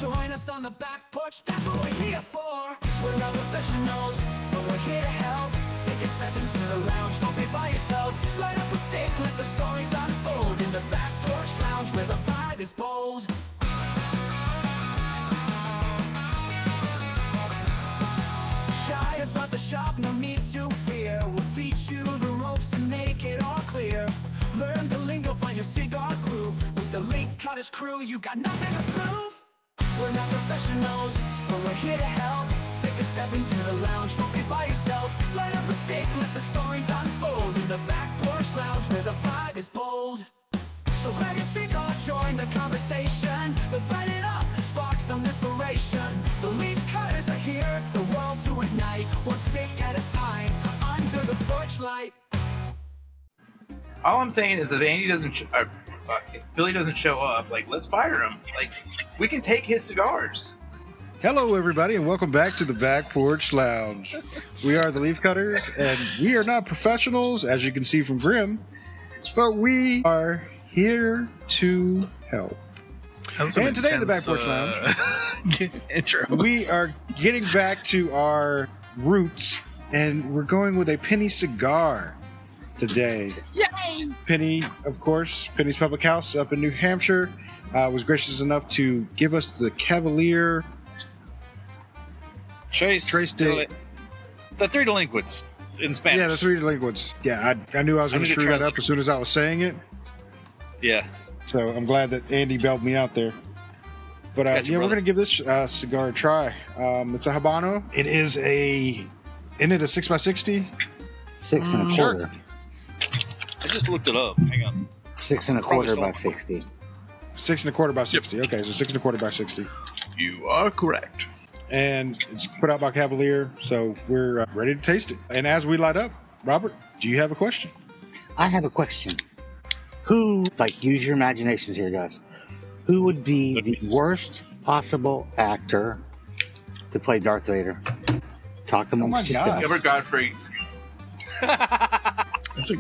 Join us on the back porch, that's what we're here for. We're not professionals, but we're here to help. Take a step into the lounge, don't be by yourself. Light up a stick, let the stories unfold. In the back porch lounge where the vibe is bold. Shy about the shop, no need to fear. We'll teach you the ropes and make it all clear. Learn the lingo, find your cigar groove. With the Leaf Cutters crew, you got nothing to prove. We're not professionals, but we're here to help. Take a step into the lounge, don't be by yourself. Light up a stick, let the stories unfold. In the back porch lounge where the vibe is bold. So grab your cigar, join the conversation. Let's light it up, spark some inspiration. The Leaf Cutters are here, the world to ignite. One stick at a time, under the porch light. All I'm saying is if Andy doesn't, if Billy doesn't show up, like, let's fire him. Like, we can take his cigars. Hello, everybody, and welcome back to the Back Porch Lounge. We are the Leaf Cutters, and we are not professionals, as you can see from Grim, but we are here to help. And today, in the Back Porch Lounge, intro. We are getting back to our roots, and we're going with a penny cigar today. Yay! Penny, of course, Penny's Public House up in New Hampshire, was gracious enough to give us the Cavalier Trace de... the Three Delinquents in Spanish. Yeah, the Three Delinquents. Yeah, I knew I was going to screw that up as soon as I was saying it. Yeah. So I'm glad that Andy bailed me out there. But Gotcha, yeah, brother. we're going to give this cigar a try. It's a Habano. It is isn't it a 6x60? 6 and a Sure. quarter. I just looked it up. Hang on. 6 and a quarter by 60. 6 1/4 by 60. Okay, so 6 1/4 by 60. You are correct. And it's put out by Cavalier, so we're ready to taste it. And as we light up, Robert, do you have a question? I have a question. Who, use your imaginations here, guys. Who would be the worst possible actor to play Darth Vader? Talk amongst yourselves. Gilbert Godfrey. That's a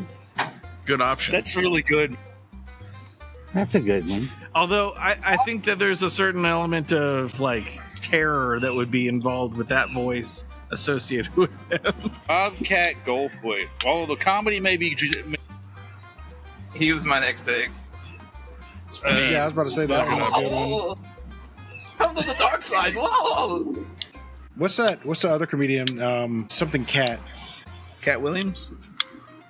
good option. That's really good. That's a good one. Although I think that there's a certain element of terror that would be involved with that voice associated with him. Bobcat Goldthwait. Although the comedy may be... He was my next pick. Yeah, I was about to say that one was a good one. Come to the dark side. Whoa! What's that? What's the other comedian? Something Cat. Cat Williams?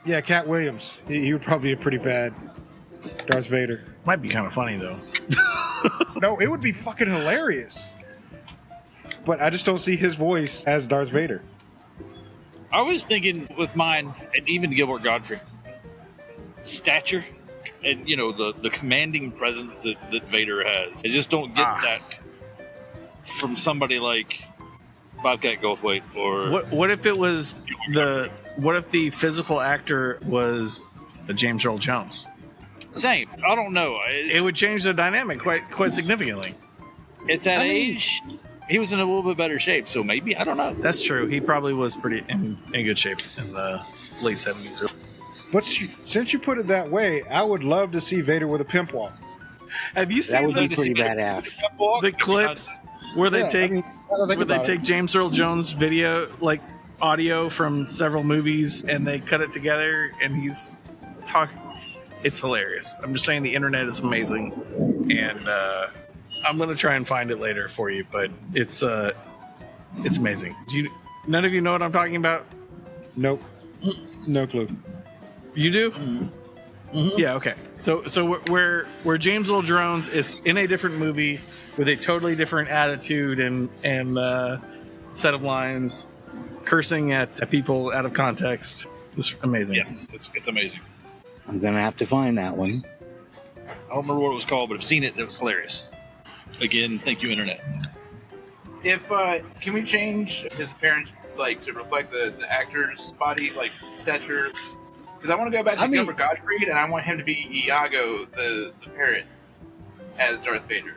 Yeah, Cat Williams. He would probably be a pretty bad Darth Vader. Might be kind of funny, though. No, it would be fucking hilarious. But I just don't see his voice as Darth Vader. I was thinking with mine, and even Gilbert Godfrey, stature and, the commanding presence that Vader has. I just don't get that from somebody like Bobcat Goldthwait or... What if it was what if the physical actor was James Earl Jones? Same. I don't know. It would change the dynamic quite significantly. At that age, he was in a little bit better shape, so maybe, I don't know. That's true. He probably was pretty in good shape in the late 70s. But since you put it that way, I would love to see Vader with a pimp walk. Have you That seen would be pretty badass. the clips where they take James Earl Jones video, audio from several movies, and they cut it together, and he's talking? It's hilarious. I'm just saying the internet is amazing, and I'm gonna try and find it later for you. But it's amazing. None of you know what I'm talking about? Nope. No clue. You do? Mm-hmm. Yeah. Okay. So where James Earl Jones is in a different movie with a totally different attitude and set of lines, cursing at people out of context. It's amazing. Yes, it's amazing. I'm going to have to find that one. I don't remember what it was called, but I've seen it. It was hilarious. Again, thank you, Internet. If can we change his appearance to reflect the actor's body stature? Because I want to go back to Gilbert Gottfried, and I want him to be Iago the parrot as Darth Vader.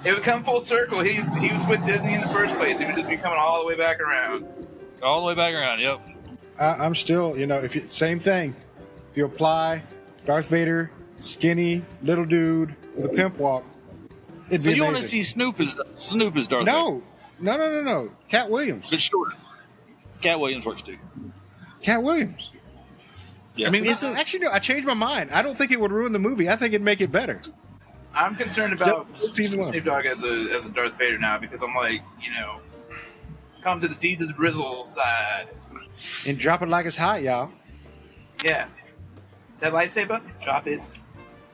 It would come full circle. He was with Disney in the first place. He would just be coming all the way back around. All the way back around. Yep. I'm still, same thing. If you apply Darth Vader, skinny little dude with a pimp walk, It'd So be you want to amazing. see Snoop as Darth Vader? No. Cat Williams. But shorter. Cat Williams works too. Cat Williams. Yeah. I mean, Actually, no. I changed my mind. I don't think it would ruin the movie. I think it'd make it better. I'm concerned about Yep, season one. Snoop Dogg as a Darth Vader now because I'm like, come to the D to the Brizzle side. And drop it like it's hot, y'all. Yeah. That lightsaber, drop it.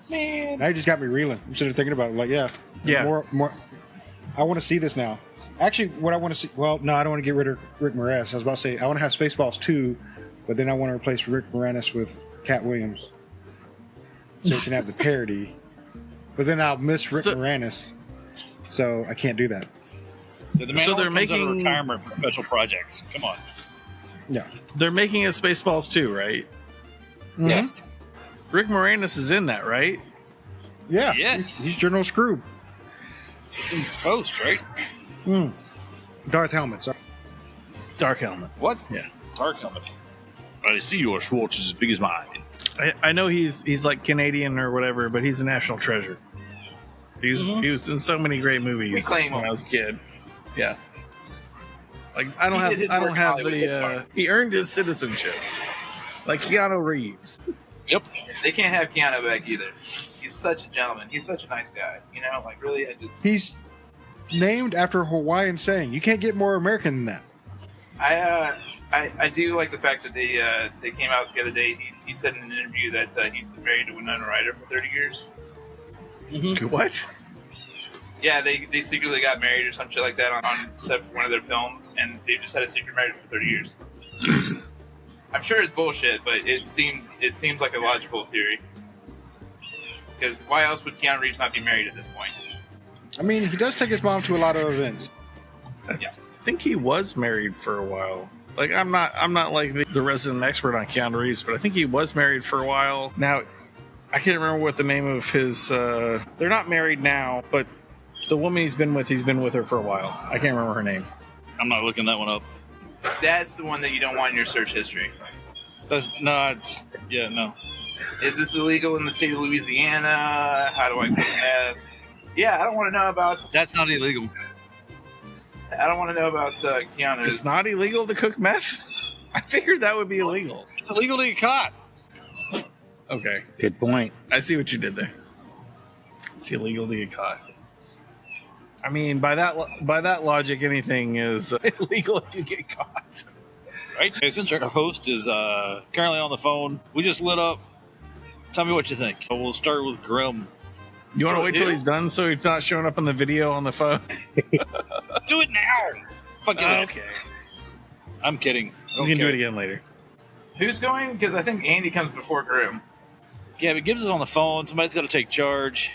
Man. Now you just got me reeling. I'm sitting there thinking about it. Like, Yeah. More. I want to see this now. Actually, what I want to see. Well, no, I don't want to get rid of Rick Moranis. I was about to say I want to have Spaceballs 2, but then I want to replace Rick Moranis with Cat Williams, so we can have the parody. But then I'll miss Rick Moranis, so I can't do that. The man So they're only comes out of making- retirement for special projects. Come on. Yeah. they're making a Spaceballs too, right? Mhm. Yes. Rick Moranis is in that, right? Yeah. Yes. He's General Scrooge. It's in post, right? Darth Helmet. Sorry. Dark Helmet. What? Yeah. Dark helmet. I see your Schwartz is as big as mine. I know he's like Canadian or whatever, but he's a national treasure. He was in so many great movies We claim when him. I was a kid. Yeah. Like I don't He did his have work in Hollywood, it's fine. he earned his citizenship. Like Keanu Reeves. Yep. They can't have Keanu back either. He's such a gentleman. He's such a nice guy. Like really, He's named after a Hawaiian saying. You can't get more American than that. I do like the fact that they came out the other day. He said in an interview that he's been married to Winona Ryder for 30 years. What? Yeah, they secretly got married or some shit like that on set for one of their films, and they've just had a secret marriage for 30 years. I'm sure it's bullshit, but it seems like a logical theory. Because why else would Keanu Reeves not be married at this point? I mean, he does take his mom to a lot of events. Yeah. I think he was married for a while. Like I'm not like the resident expert on Keanu Reeves, but I think he was married for a while. Now, I can't remember what the name of his. They're not married now, but the woman he's been with her for a while. I can't remember her name. I'm not looking that one up. That's the one that you don't want in your search history. No. Is this illegal in the state of Louisiana? How do I cook meth? Yeah, I don't want to know about. That's not illegal. I don't want to know about Keanu's. It's not illegal to cook meth. I figured that would be illegal. It's illegal to get caught. Okay, Good point. I see what you did there. It's illegal to get caught. I mean, by that logic, anything is illegal if you get caught. Right? Okay, since our host is currently on the phone, we just lit up. Tell me what you think. We'll start with Grim. You want to wait till he's done so he's not showing up on the video on the phone? Do it now. Fuck it. Okay. I'm kidding. We can do it again later. Who's going? Because I think Andy comes before Grim. Yeah, but Gibbs is on the phone. Somebody's got to take charge.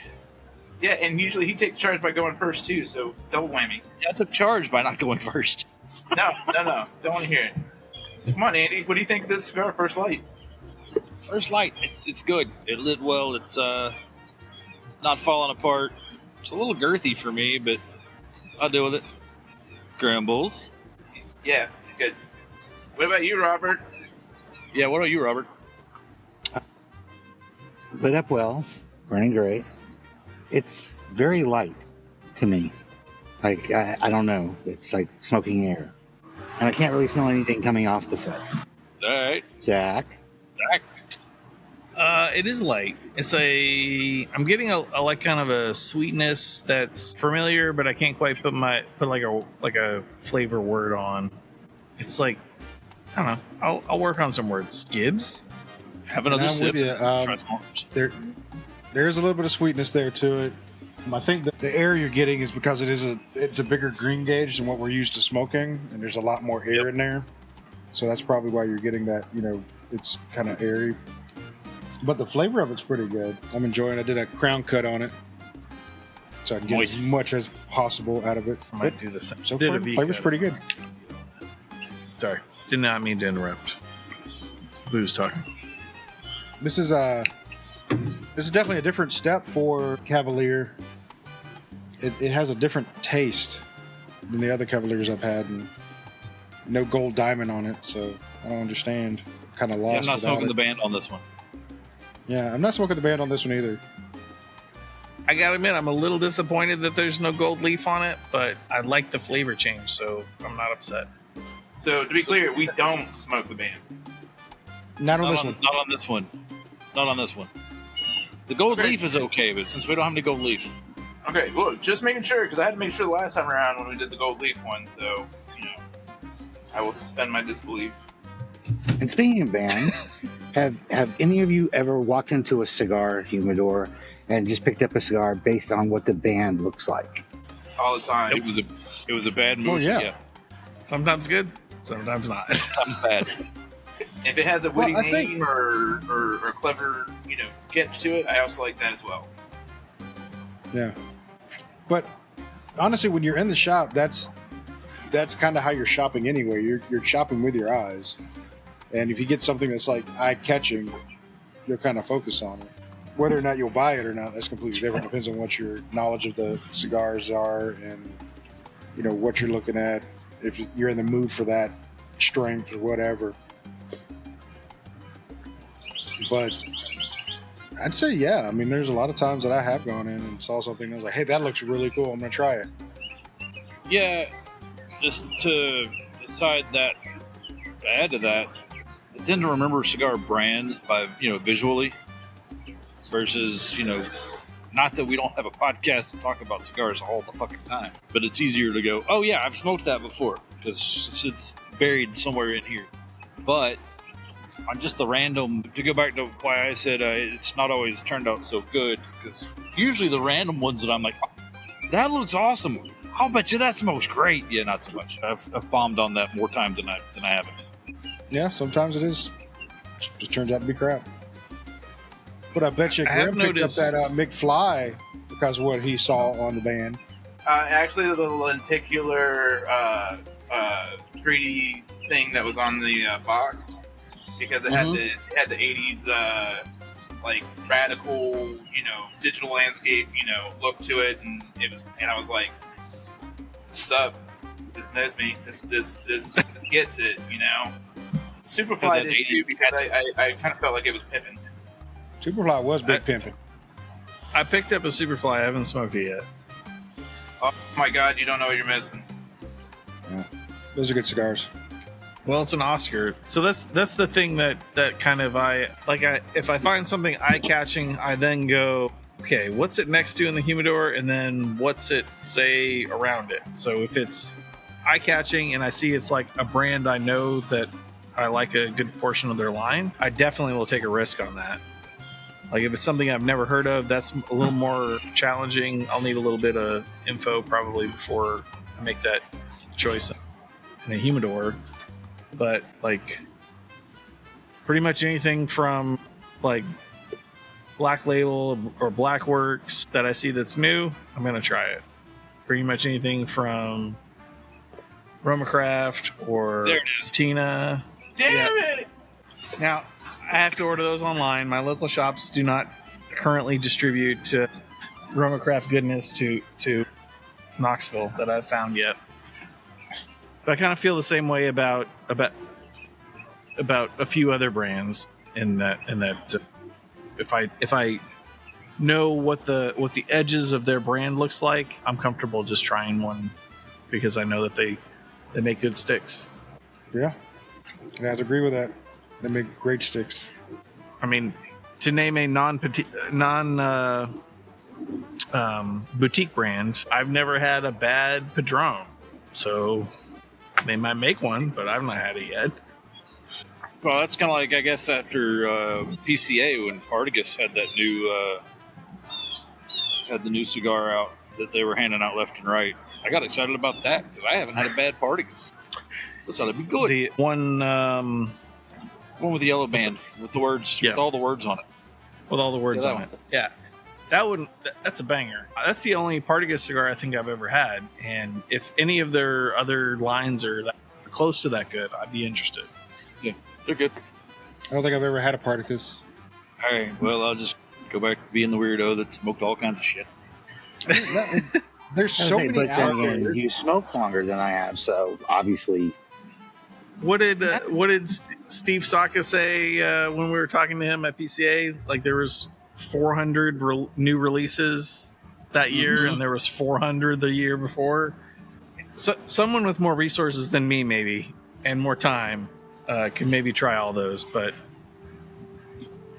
Yeah, and usually he takes charge by going first too, so double whammy. Yeah, I took charge by not going first. No, don't want to hear it. Come on, Andy. What do you think of this cigar, First Light? First light. It's good. It lit well. It's not falling apart. It's a little girthy for me, but I'll deal with it. Grimbles. Yeah, good. What about you, Robert? Yeah, what about you, Robert? Lit up well, burning great. It's very light to me. Like, I don't know. It's like smoking air. And I can't really smell anything coming off the foot. All right. Zach? Zach. It is light. I'm getting a like kind of a sweetness that's familiar, but I can't quite put like a flavor word on. It's like, I don't know. I'll work on some words. Gibbs? Have another I'm sip. with you. Transformers. There's a little bit of sweetness there to it. I think that the air you're getting is because it's a bigger green gauge than what we're used to smoking, and there's a lot more air in there. So that's probably why you're getting that. It's kind of airy. But the flavor of it's pretty good. I'm enjoying it. I did a crown cut on it, so I can get as much as possible out of it. I might do the same. So Did far, a V flavor's cut. pretty good. Sorry. Did not mean to interrupt. It's the booze talking. This is definitely a different step for Cavalier. It has a different taste than the other Cavaliers I've had, and no gold diamond on it, so I don't understand. Kind of lost. Yeah, I'm not without smoking it. the band on this one. Yeah, I'm not smoking the band on this one either. I gotta admit, I'm a little disappointed that there's no gold leaf on it, but I like the flavor change, so I'm not upset. So to be clear, we don't smoke the band. Not on this one. Not on this one. Not on this one. The gold leaf is okay, but since we don't have any gold leaf. Okay, well, just making sure, because I had to make sure the last time around when we did the gold leaf one, so, I will suspend my disbelief. And speaking of bands, have any of you ever walked into a cigar humidor and just picked up a cigar based on what the band looks like? All the time. It was a bad move. Oh, yeah. Sometimes good, sometimes not. Sometimes bad. If it has a witty Well, I think- name or clever, catch to it, I also like that as well. Yeah. But honestly, when you're in the shop, that's kind of how you're shopping anyway. You're shopping with your eyes. And if you get something that's like eye-catching, you'll kind of focus on it. Whether or not you'll buy it or not, that's completely different. Depends on what your knowledge of the cigars are and, what you're looking at. If you're in the mood for that strength or whatever. But I'd say, yeah. I mean, there's a lot of times that I have gone in and saw something and I was like, hey, that looks really cool. I'm going to try it. Yeah, just to decide that, to add to that, I tend to remember cigar brands by, visually versus, not that we don't have a podcast to talk about cigars all the fucking time, but it's easier to go, oh yeah, I've smoked that before because it's buried somewhere in here. But on just the random, to go back to why I said it's not always turned out so good, because usually the random ones that I'm like, that looks awesome, I'll bet you that smokes great. Yeah, not so much. I've bombed on that more times than I haven't. Yeah, sometimes it is. Just turns out to be crap. But I bet you Graham picked up that McFly because of what he saw on the band. Actually, the lenticular 3D thing that was on the box, because it had the 80s radical, digital landscape, look to it, and I was like, what's up? This knows me. This gets it, Superfly did too, because I kind of felt like it was pimping. Superfly was big pimping. I picked up a Superfly. I haven't smoked it yet. Oh my god, you don't know what you're missing. Yeah, those are good cigars. Well, it's an Oscar, so that's the thing that kind of if I find something eye-catching, I then go, okay, what's it next to in the humidor, and then what's it say around it. So if it's eye-catching and I see it's like a brand I know that I like a good portion of their line, I definitely will take a risk on that. Like if it's something I've never heard of, that's a little more challenging. I'll need a little bit of info probably before I make that choice in a humidor. But pretty much anything from Black Label or Black Works that I see that's new, I'm gonna try it. Pretty much anything from Romacraft or Tina. Damn it! Now I have to order those online. My local shops do not currently distribute Romacraft goodness to Knoxville that I've found yet. But I kind of feel the same way about a few other brands in that if I know what the edges of their brand looks like, I'm comfortable just trying one because I know that they make good sticks. Yeah, I have to agree with that. They make great sticks. I mean, to name a boutique brand, I've never had a bad Padron. So they might make one, but I've not had it yet. Well, that's kind of like, I guess, after PCA when Artigas had that new cigar out that they were handing out left and right. I got excited about that because I haven't had a bad Artigas. This ought to be good. The one with the yellow band with the words, with all the words on it. With all the words on it. Yeah. That's a banger. That's the only Partagas cigar I think I've ever had. And if any of their other lines are close to that good, I'd be interested. Yeah, they're good. I don't think I've ever had a Partagas. All right, well, I'll just go back to being the weirdo that smoked all kinds of shit. There's so many out there. You smoke longer than I have, so obviously. What did Steve Saka say when we were talking to him at PCA? Like there was 400 new releases that year, and there was 400 the year before. So, someone with more resources than me, maybe, and more time, can maybe try all those, but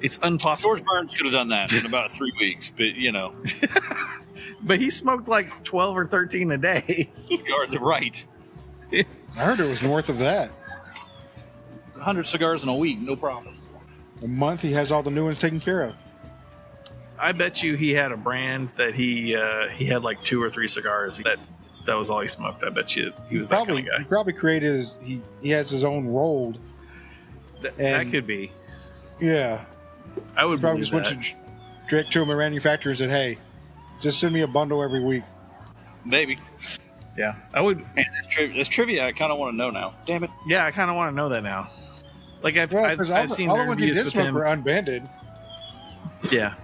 it's impossible. George Burns could have done that in about 3 weeks, but you know, But he smoked like 12 or 13 a day. cigars are right. I heard it was north of that. 100 cigars in a week, no problem. A month, he has all the new ones taken care of. I bet you he had a brand that he had like 2 or 3 cigars that was all he smoked. I bet you he was that kind of guy. He probably created he has his own rolled. That could be. Yeah. I would Probably believe just that. went direct to a manufacturer and said, "Hey, just send me a bundle every week." Maybe. Yeah, I would. Man, that's trivia I kind of want to know now. Damn it. Yeah, I kind of want to know that now. Like I've seen all the ones he interviews did with smoke him. were unbanded. Yeah,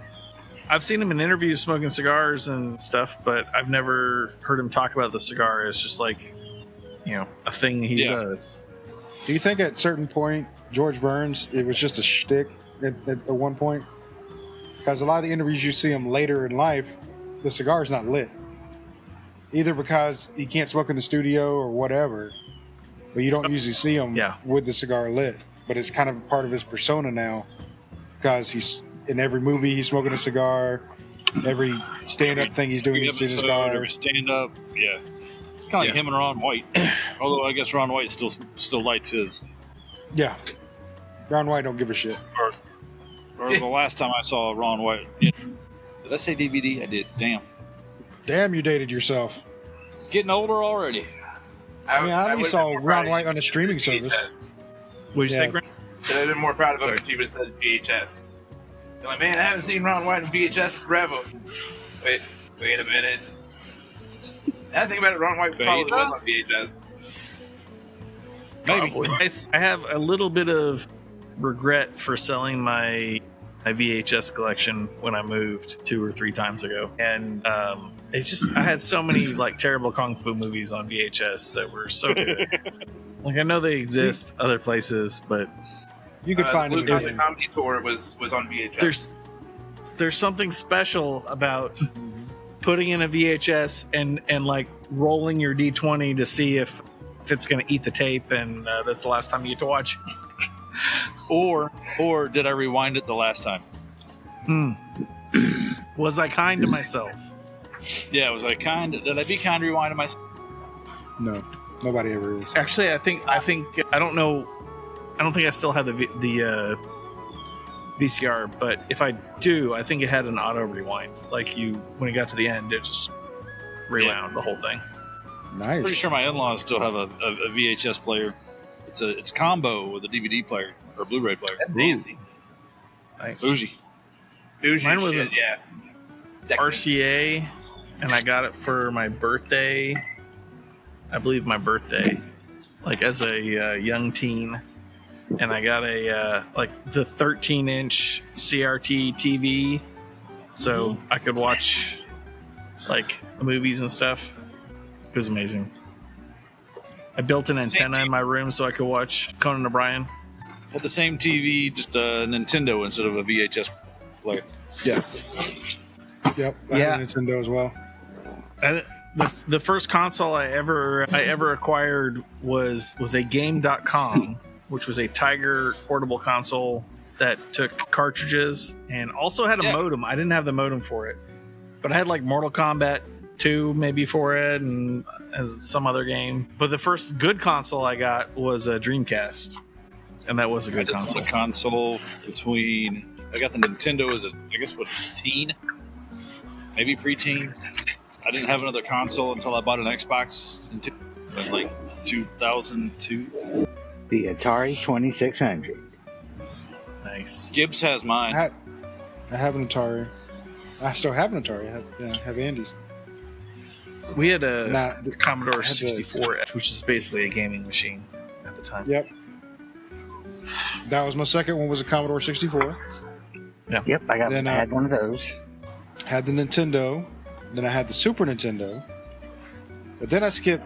I've seen him in interviews smoking cigars and stuff, but I've never heard him talk about the cigar as just like, a thing he does. Do you think at certain point George Burns, it was just a shtick at one point? Because a lot of the interviews you see him later in life, the cigar's not lit. Either because he can't smoke in the studio or whatever, but you don't usually see him with the cigar lit. But it's kind of part of his persona now, because he's in every movie he's smoking a cigar, every stand-up thing he's doing he's in a cigar. Every stand-up, yeah. Kind of like him and Ron White. Although I guess Ron White still lights his. Yeah. Ron White don't give a shit. Or the last time I saw Ron White. Did I say DVD? I did. Damn. Damn, you dated yourself. Getting older already. I only saw Ron White on a streaming service. What'd you say, Grant? So I've been more proud of him if he would have said VHS. They're like, man, I haven't seen Ron White in VHS forever. Wait a minute. Now I think about it, Ron White probably was on VHS. Maybe. I have a little bit of regret for selling my VHS collection when I moved 2 or 3 times ago, and it's just I had so many like terrible kung fu movies on VHS that were so good. Like I know they exist other places, but you could find it. The Comedy Tour was on VHS. There's something special about putting in a VHS and like rolling your D20 to see if it's going to eat the tape, and that's the last time you get to watch. Or did I rewind it the last time? Was I kind to myself? Yeah, was I kind? Did I be kind to rewinding myself? No, nobody ever is. Actually, I think I don't know. I don't think I still have the VCR, but if I do, I think it had an auto rewind. Like when it got to the end, it just rewound the whole thing. Nice. Pretty sure my in-laws still have a VHS player. It's a combo with a DVD player or a Blu-ray player. That's fancy. Nice. Bougie. Mine was shit, yeah. RCA, and I got it for my birthday. I believe my birthday, like as a young teen, and I got a the 13-inch CRT TV, so I could watch like movies and stuff. It was amazing. I built an antenna in my room so I could watch Conan O'Brien. Had the same TV, just a Nintendo instead of a VHS player. Yeah. Yep. I had a Nintendo as well. The first console I ever acquired was a Game.com, which was a Tiger portable console that took cartridges and also had a modem. I didn't have the modem for it, but I had like Mortal Kombat 2 maybe for it and some other game. But the first good console I got was a Dreamcast, and that was a good console. A console between I got the Nintendo as a teen, maybe preteen. I didn't have another console until I bought an Xbox in like 2002. The Atari 2600. Nice. Gibbs has mine. I have an Atari. I still have an Atari. I have Andy's. We had a Commodore 64, which is basically a gaming machine at the time. Yep. That was my second one, was a Commodore 64. Yeah. Yep, I had one of those. Had the Nintendo. Then I had the Super Nintendo. But then I skipped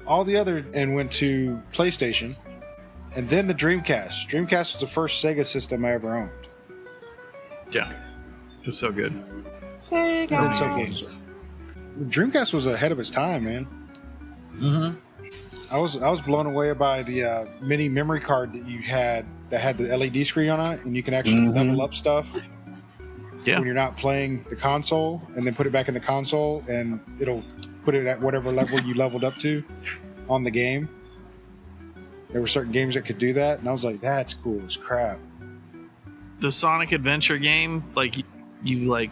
all the other and went to PlayStation. And then the Dreamcast. Dreamcast was the first Sega system I ever owned. Yeah. It was so good. And then so forth and so on. The Dreamcast was ahead of its time, man. Mm-hmm. I was blown away by the mini memory card that you had that had the LED screen on it, and you can actually level up stuff when you're not playing the console, and then put it back in the console, and it'll put it at whatever level you leveled up to on the game. There were certain games that could do that, and I was like, "That's cool as crap." The Sonic Adventure game, like you like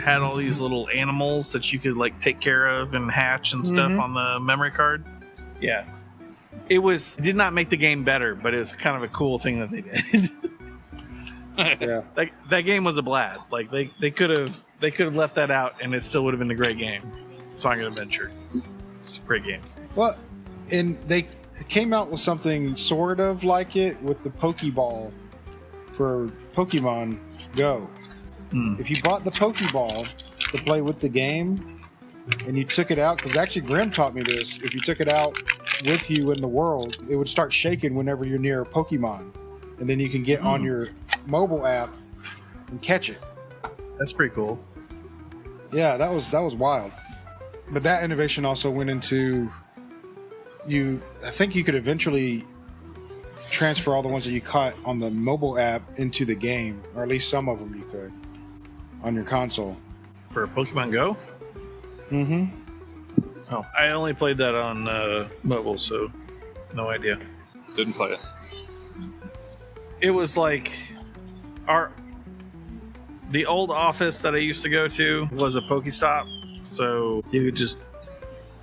had all these little animals that you could like take care of and hatch and stuff on the memory card. Yeah, it did not make the game better, but it was kind of a cool thing that they did. Yeah, that game was a blast. Like they could have left that out, and it still would have been a great game. Sonic Adventure, it's a great game. well, and they came out with something sort of like it with the Pokeball for Pokemon Go. If you bought the Pokeball to play with the game, and you took it out, because actually Grim taught me this, if you took it out with you in the world, it would start shaking whenever you're near a Pokemon, and then you can get on your mobile app and catch it. That's pretty cool. Yeah, that was wild. But that innovation also went into I think you could eventually transfer all the ones that you caught on the mobile app into the game, or at least some of them you could on your console. For Pokemon Go? Mm-hmm. Oh, I only played that on mobile, so no idea. Didn't play it. It was like the old office that I used to go to was a Pokestop, so you could just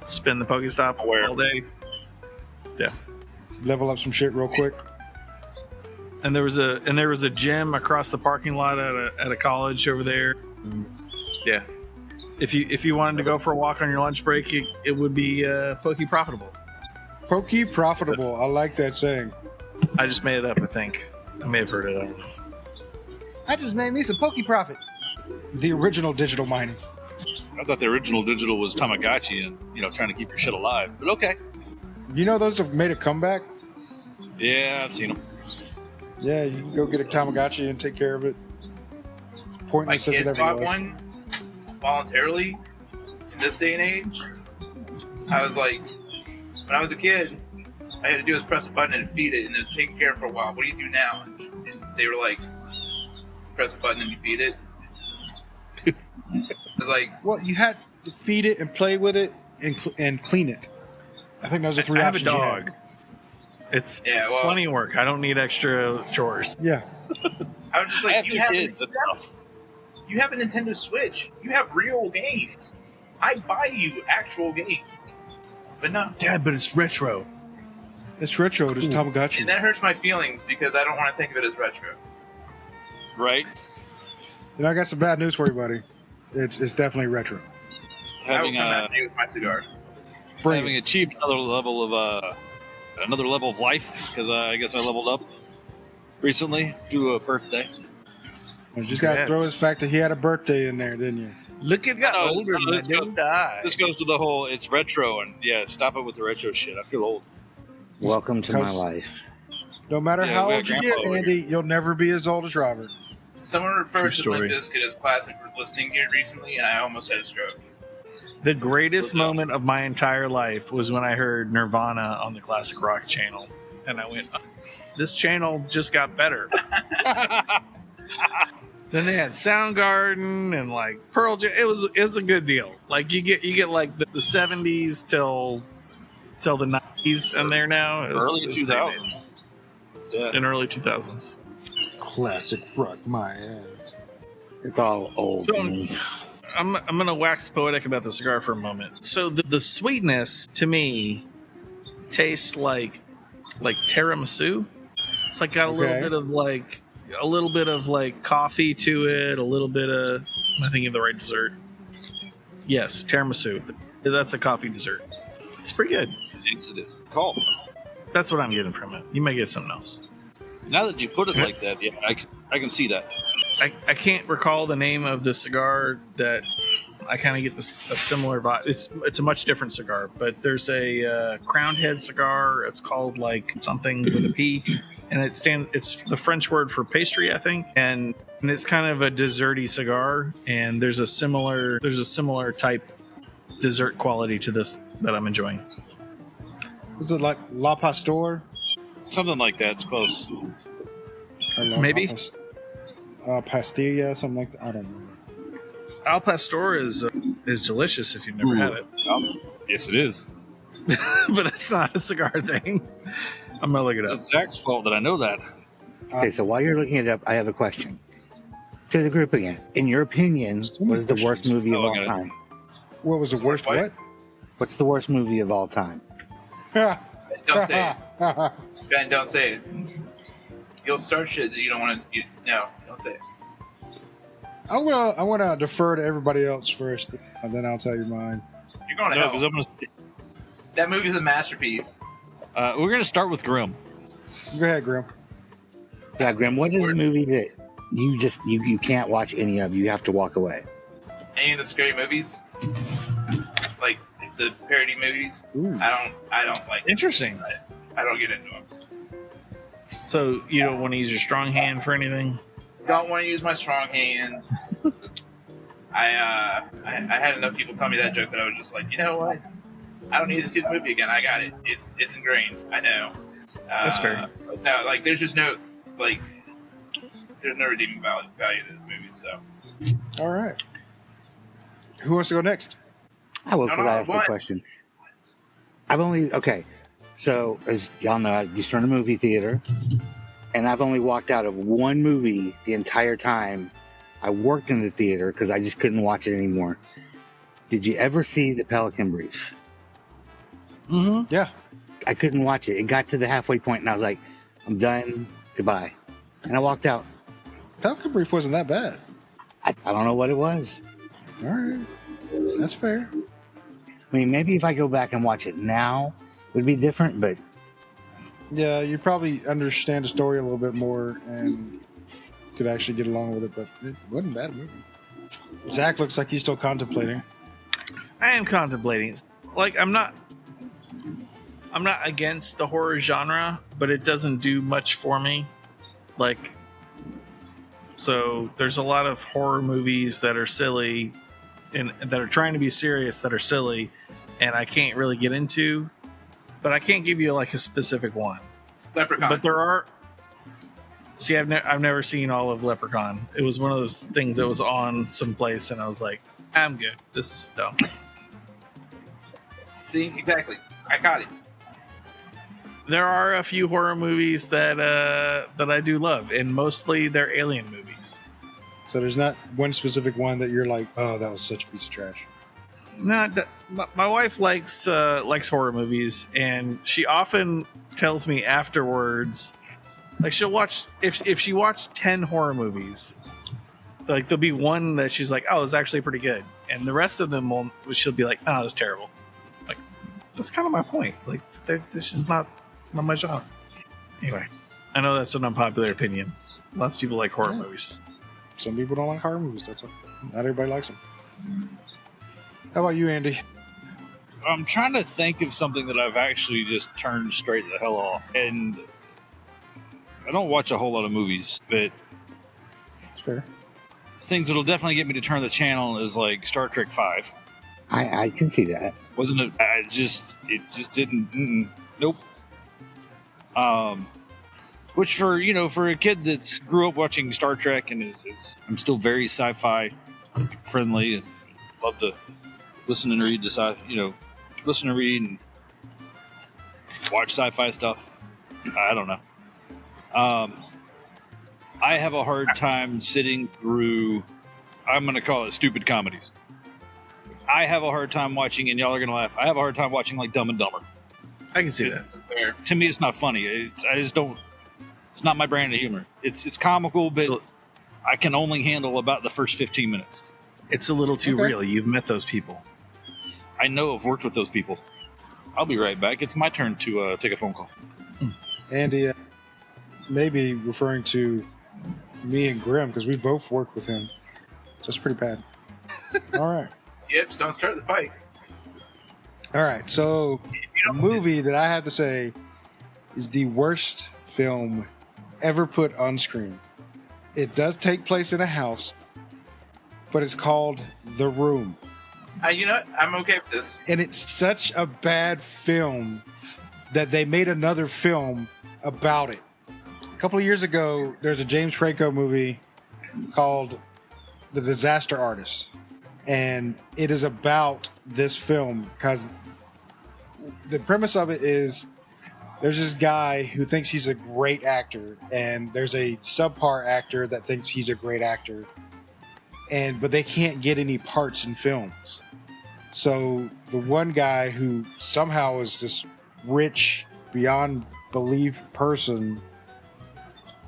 spin the Pokestop all day. Yeah. Level up some shit real quick. And there was a gym across the parking lot at a college over there. Yeah. If you wanted to go for a walk on your lunch break, it would be Poke Profitable. Poke Profitable. I like that saying. I just made it up, I think. I may have heard it. I don't know. I just made me some Poke Profit. The original digital mining. I thought the original digital was Tamagotchi and, trying to keep your shit alive. But okay. You know those have made a comeback? Yeah, I've seen them. Yeah, you can go get a Tamagotchi and take care of it. It's My pointless as it kid ever bought was. one voluntarily in this day and age. I was like, when I was a kid, I had to do is press a button and feed it, and then take care of it for a while. What do you do now? And they were like, press a button and you feed it. It's like, Well, you had to feed it and play with it and clean it. I think those are three I have a options you dog. had. It's Yeah, well- plenty of work. I don't need extra chores. Yeah. I was just I like, have two kids. That's tough. You have a Nintendo Switch. You have real games. I buy you actual games. But no. Dad, but it's retro. It's retro. It's Tamagotchi. And that hurts my feelings because I don't want to think of it as retro. Right? You know, I got some bad news for you, buddy. It's definitely retro. I will Having come after you with my cigar. Bring having it. achieved another level of life, because I guess I leveled up recently due to a birthday. You just got to throw his fact that he had a birthday in there, didn't you? Look, it got No, older. no, and I this goes- didn't die. This goes to the whole it's retro, and yeah, stop it with the retro shit. I feel old. Welcome to my Because- life. No matter Yeah, how we got old you Grandpa get, over Andy, you'll never be as old as Robert. Someone referred True to story. Limp Bizkit as classic for listening here recently, and I almost had a stroke. The greatest moment of my entire life was when I heard Nirvana on the Classic Rock channel, and I went, oh, "This channel just got better." Then they had Soundgarden and like Pearl Jam. It's a good deal. Like you get like the 70s till the 90s in there now. Early It's 2000s. Yeah. in early 2000s. Classic rock, my ass. It's all old. So- to me. I'm gonna wax poetic about the cigar for a moment. So the sweetness to me tastes like tiramisu. It's like got a little bit of like coffee to it, a little bit of, am I thinking of the right dessert? Yes, tiramisu. That's a coffee dessert. It's pretty good. It is. Call. That's what I'm getting from it. You may get something else. Now that you put it like that, yeah, I can see that. I can't recall the name of the cigar that I kind of get a similar vibe. It's a much different cigar, but there's a crowned head cigar. It's called like something with a P, and it's the French word for pastry, I think, and it's kind of a desserty cigar, and there's a similar type dessert quality to this that I'm enjoying. Was it like La Pastor? Something like that. It's close. Or Maybe. Pastilla, something like that. I don't know. Al Pastor is delicious if you've never had it. Yes, it is. But it's not a cigar thing. I'm gonna look it up. It's Zach's fault that I know that. Okay, so while you're looking it up, I have a question to the group again. In your opinion, what is the worst movie of all time? What was the worst? What? What's the worst movie of all time? Don't say it. Ben, don't say it. You'll start shit that you don't want to. No, don't say it. I wanna defer to everybody else first, and then I'll tell you mine. You're going to No, hell. because I'm gonna. That movie's a masterpiece. We're gonna start with Grimm. Go ahead, Grim. Yeah, Grim, what is the movie that you can't watch any of? You have to walk away. Any of the scary movies, like the parody movies, Ooh. I don't like. Interesting. I don't get into them. So you don't want to use your strong hand for anything? Don't want to use my strong hand. I had enough people tell me that joke that I was just like, you know what? I don't need to see the movie again. I got it. It's ingrained. I know. That's fair. No, like there's no redeeming value to this movie. So All right. Who wants to go next? I will No, ask the once. question. So as y'all know, I used to run a movie theater, and I've only walked out of one movie the entire time I worked in the theater because I just couldn't watch it anymore. Did you ever see The Pelican Brief? Mm-hmm. Yeah. I couldn't watch it. It got to the halfway point, and I was like, I'm done. Goodbye. And I walked out. Pelican Brief wasn't that bad. I don't know what it was. All right. That's fair. I mean, maybe if I go back and watch it now, it would be different, but Yeah, you probably understand the story a little bit more and could actually get along with it, but it wasn't a bad movie. Zach looks like he's still contemplating. I am contemplating. Like, I'm not against the horror genre, but it doesn't do much for me. Like, so there's a lot of horror movies that are silly and that are trying to be serious that are silly, and I can't really get into. But I can't give you like a specific one. Leprechaun. But there are. See, I've never seen all of Leprechaun. It was one of those things that was on someplace, and I was like, I'm good. This is dumb. See, exactly. I caught it. There are a few horror movies that I do love, and mostly they're alien movies. So there's not one specific one that you're like, oh, that was such a piece of trash. My wife likes horror movies, and she often tells me afterwards, like she'll watch if she watched 10 horror movies, like there'll be one that she's like, oh, it's actually pretty good, and the rest of them she'll be like, oh, it's terrible. Like, that's kind of my point. Like, this is not my genre. Anyway, I know that's an unpopular opinion. Lots of people like horror movies. Some people don't like horror movies. That's okay. Not everybody likes them. How about you, Andy? I'm trying to think of something that I've actually just turned straight the hell off. And I don't watch a whole lot of movies, but It's fair. things that'll definitely get me to turn the channel is like Star Trek 5. I can see that. Wasn't it? It just didn't. Nope. Which for a kid that's grew up watching Star Trek and is I'm still very sci-fi friendly and love to listen and read listen and read and watch sci-fi stuff. I don't know. I have a hard time sitting through, I'm going to call it stupid comedies. I have a hard time watching, and y'all are going to laugh, I have a hard time watching like Dumb and Dumber. I can see that. Fair. To me, it's not funny. I just don't, it's not my brand of humor. It's comical, but So- I can only handle about the first 15 minutes. It's a little too Okay. real. You've met those people. I know I've worked with those people. I'll be right back. It's my turn to take a phone call. Andy, maybe referring to me and Grim, because we both worked with him. So it's pretty bad. All right. Yips, don't start the fight. All right. So the movie that I have to say is the worst film ever put on screen. It does take place in a house, but it's called The Room. You know what? I'm okay with this. And it's such a bad film that they made another film about it. A couple of years ago, there's a James Franco movie called The Disaster Artist. And it is about this film because the premise of it is there's this guy who thinks he's a great actor, and there's a subpar actor that thinks he's a great actor, but they can't get any parts in films. So the one guy who somehow is this rich, beyond belief person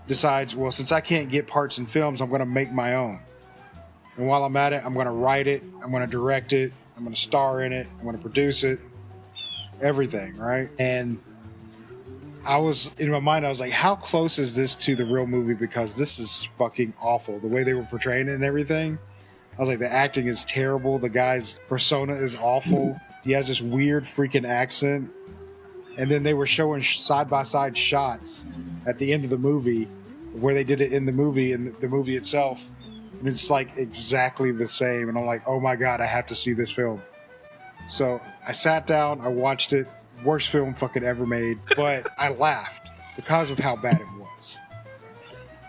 decides, well, since I can't get parts in films, I'm going to make my own. And while I'm at it, I'm going to write it, I'm going to direct it, I'm going to star in it, I'm going to produce it, everything, right? And in my mind, I was like, how close is this to the real movie? Because this is fucking awful. The way they were portraying it and everything. I was like, the acting is terrible. The guy's persona is awful. He has this weird freaking accent. And then they were showing side-by-side shots at the end of the movie where they did it in the movie and the movie itself. And it's like exactly the same. And I'm like, oh my God, I have to see this film. So I sat down, I watched it. Worst film fucking ever made. But I laughed because of how bad it was.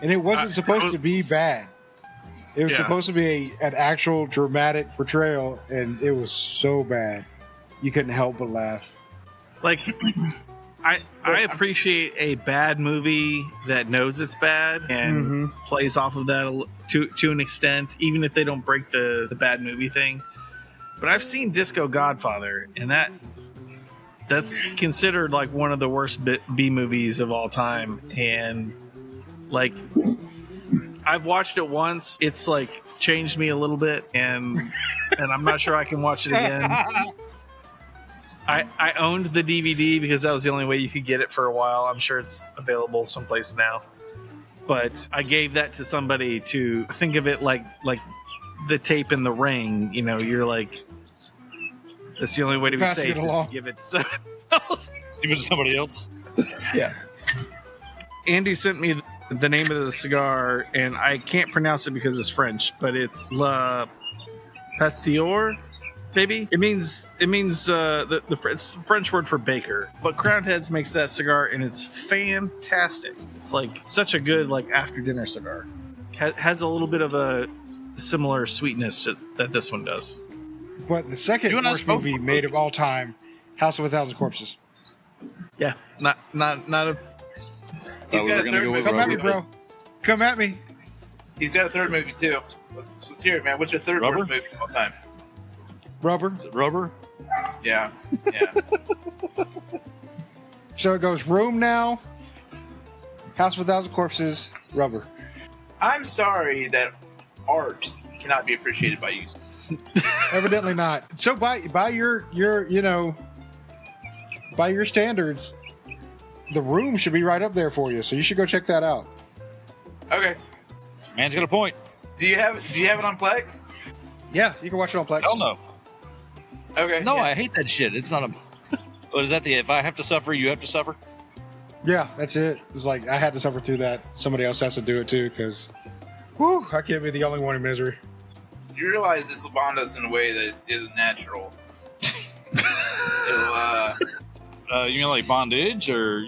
And it wasn't supposed to be bad. It was supposed to be an actual dramatic portrayal, and it was so bad. You couldn't help but laugh. Like, I appreciate a bad movie that knows it's bad and plays off of that to an extent, even if they don't break the bad movie thing. But I've seen Disco Godfather, and that's considered like one of the worst B movies of all time. And like, I've watched it once. It's like changed me a little bit, and I'm not sure I can watch it again. I owned the DVD because that was the only way you could get it for a while. I'm sure it's available someplace now. But I gave that to somebody to think of it like the tape in the ring. You know, you're like, that's the only way to be safe is to give it to somebody else. Give it to somebody else? Yeah. Andy sent me the name of the cigar, and I can't pronounce it because it's French, but it's La Pastille, maybe. It means the French word for baker. But Crowned Heads makes that cigar, and it's fantastic. It's like such a good like after dinner cigar. Has a little bit of a similar sweetness that this one does. But the second worst movie made of all time, House of a Thousand Corpses. Yeah, not a. He's got a third movie. Come at me, bro. Come at me. He's got a third movie too. Let's hear it, man. What's your third worst movie of all time? Rubber. Is it Rubber? Yeah. So it goes Room now, House of a Thousand Corpses, Rubber. I'm sorry that art cannot be appreciated by you. Evidently not. So by your by your standards, The Room should be right up there for you. So you should go check that out. Okay. Man's got a point. Do you have it on Plex? Yeah, you can watch it on Plex. Hell no. Okay. No, yeah. I hate that shit. It's not a. What is that? If I have to suffer, you have to suffer? Yeah, that's it. It's like I had to suffer through that. Somebody else has to do it too, because I can't be the only one in misery. You realize this will bond us in a way that isn't natural. You mean like bondage, or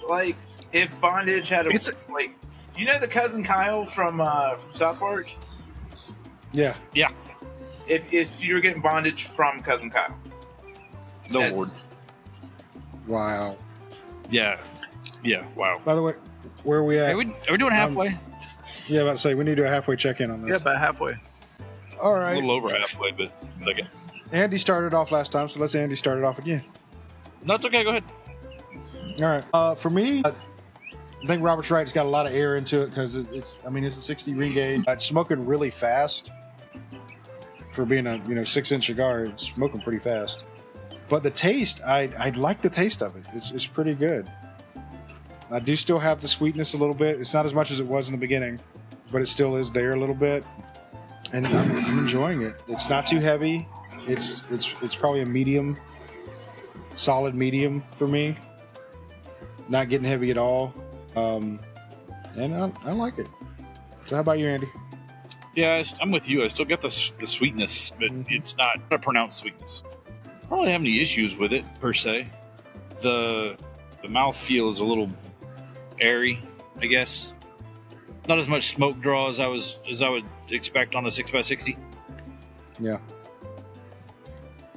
like if bondage had like, you know the cousin Kyle from South Park? Yeah. Yeah. If you were getting bondage from cousin Kyle. No word. Wow. Yeah. Yeah. Wow. By the way, where are we at? Are we doing halfway? Yeah, about to say we need to do a halfway check-in on this. Yeah, about halfway. All A right. little over halfway, but okay. Andy started off last time, so let's Andy start it off again. No, it's okay. Go ahead. All right. For me, I think Robert's right. It's got a lot of air into it because it's a 60 ring gauge. It's smoking really fast for being a 6-inch cigar. It's smoking pretty fast. But the taste, I like the taste of it. It's pretty good. I do still have the sweetness a little bit. It's not as much as it was in the beginning, but it still is there a little bit. And I'm enjoying it. It's not too heavy. It's probably a medium, solid medium for me. not getting heavy at all. And I like it. So how about you, Andy? Yeah, I'm with you. I still got the sweetness, but it's not a pronounced sweetness. I don't really have any issues with it per se. The mouth feel is a little airy, I guess. Not as much smoke draw as I would expect on a 6x60. Yeah,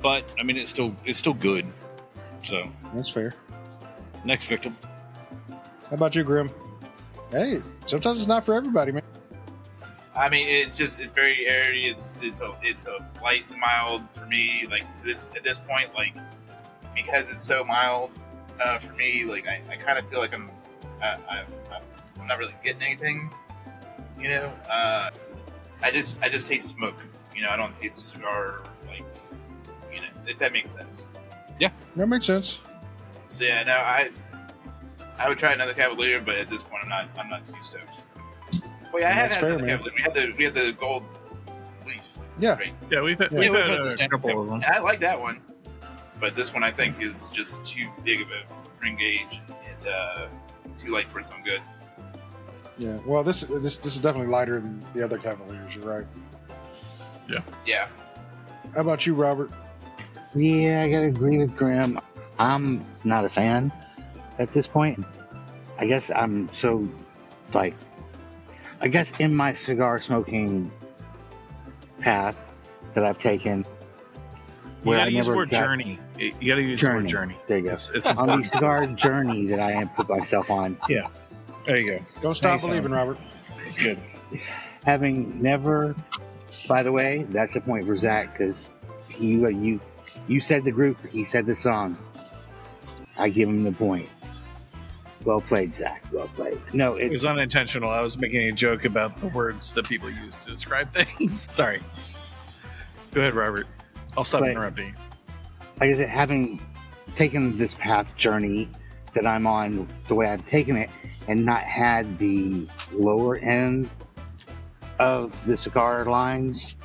but I mean it's still good. So that's fair. Next victim. How about you, Grim? Hey, sometimes it's not for everybody, man. I mean, it's very airy. It's a light to mild for me. Like at this point, like because it's so mild for me, like I kind of feel like I'm not really getting anything. You know, I just taste smoke. You know, I don't taste a cigar. Like, you know, if that makes sense. Yeah, that makes sense. So yeah, no, I would try another Cavalier, but at this point, I'm not too stoked. Well, yeah, I have had another Cavalier. We had the gold leaf. Yeah, right? Yeah, we've had a couple of them. And I like that one, but this one I think is just too big of a ring gauge and too light for its own good. Yeah, well, this is definitely lighter than the other Cavaliers. You're right. Yeah. How about you, Robert? Yeah, I gotta agree with Graham. I'm not a fan at this point. I guess I'm so, like, I guess in my cigar smoking path that I've taken, you gotta use the word journey. You gotta use the word journey. There you go. It's on the cigar journey that I am put myself on. Yeah. There you go. Don't stop believing, Robert. It's good. Having never, by the way, that's a point for Zach because you said the group, he said the song. I give him the point. Well played, Zach. Well played. No, it was unintentional. I was making a joke about the words that people use to describe things. Sorry. Go ahead, Robert. I'll stop interrupting you. Like I said, having taken this path journey that I'm on, the way I've taken it, and not had the lower end of the cigar lines,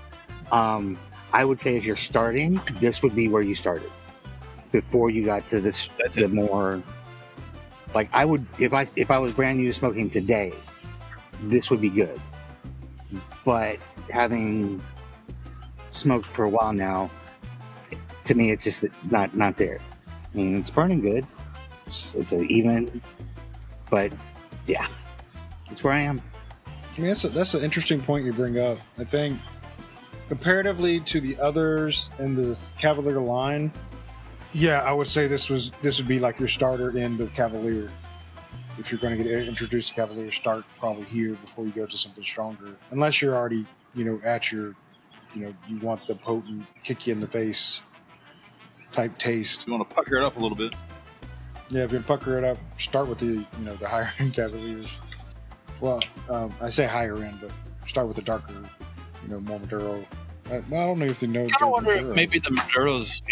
I would say if you're starting, this would be where you started before you got to this. The more like I would, if I was brand new to smoking today, this would be good. But having smoked for a while now, to me, it's just not there. I mean, it's burning good. It's an even, but yeah, it's where I am. I mean, that's an interesting point you bring up. I think comparatively to the others in this Cavalier line, yeah, I would say this would be like your starter end of Cavalier. If you're going to get introduced to Cavalier, start probably here before you go to something stronger. Unless you're already, at your, you want the potent, kick you in the face type taste. You want to pucker it up a little bit. Yeah, if you pucker it up, start with the, the higher end Cavaliers. Well, I say higher end, but start with the darker, more Maduro. I don't know if they know. I wonder if maybe the Maduros,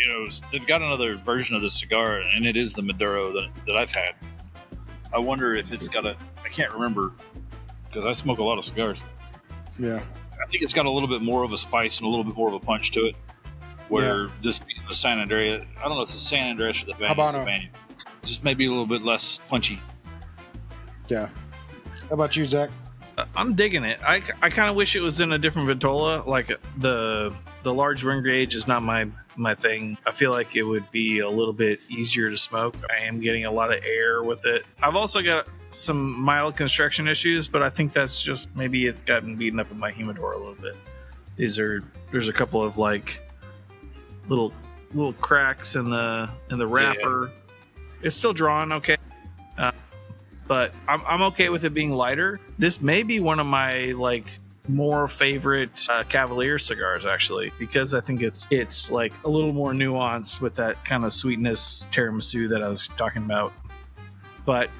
they've got another version of the cigar, and it is the Maduro that I've had. I wonder if it's got I can't remember, because I smoke a lot of cigars. Yeah. I think it's got a little bit more of a spice and a little bit more of a punch to it. Where this being the San Andreas, I don't know if it's the San Andreas or the Havana. Just maybe a little bit less punchy. Yeah. How about you, Zach? I'm digging it. I kind of wish it was in a different vitola. Like the large ring gauge is not my thing. I feel like it would be a little bit easier to smoke. I am getting a lot of air with it. I've also got some mild construction issues, but I think that's just maybe it's gotten beaten up in my humidor a little bit. There's a couple of like little cracks in the wrapper. Yeah. It's still drawn okay. But I'm okay with it being lighter. This may be one of my more favorite Cavalier cigars actually, because I think it's like a little more nuanced with that kind of sweetness tiramisu that I was talking about. But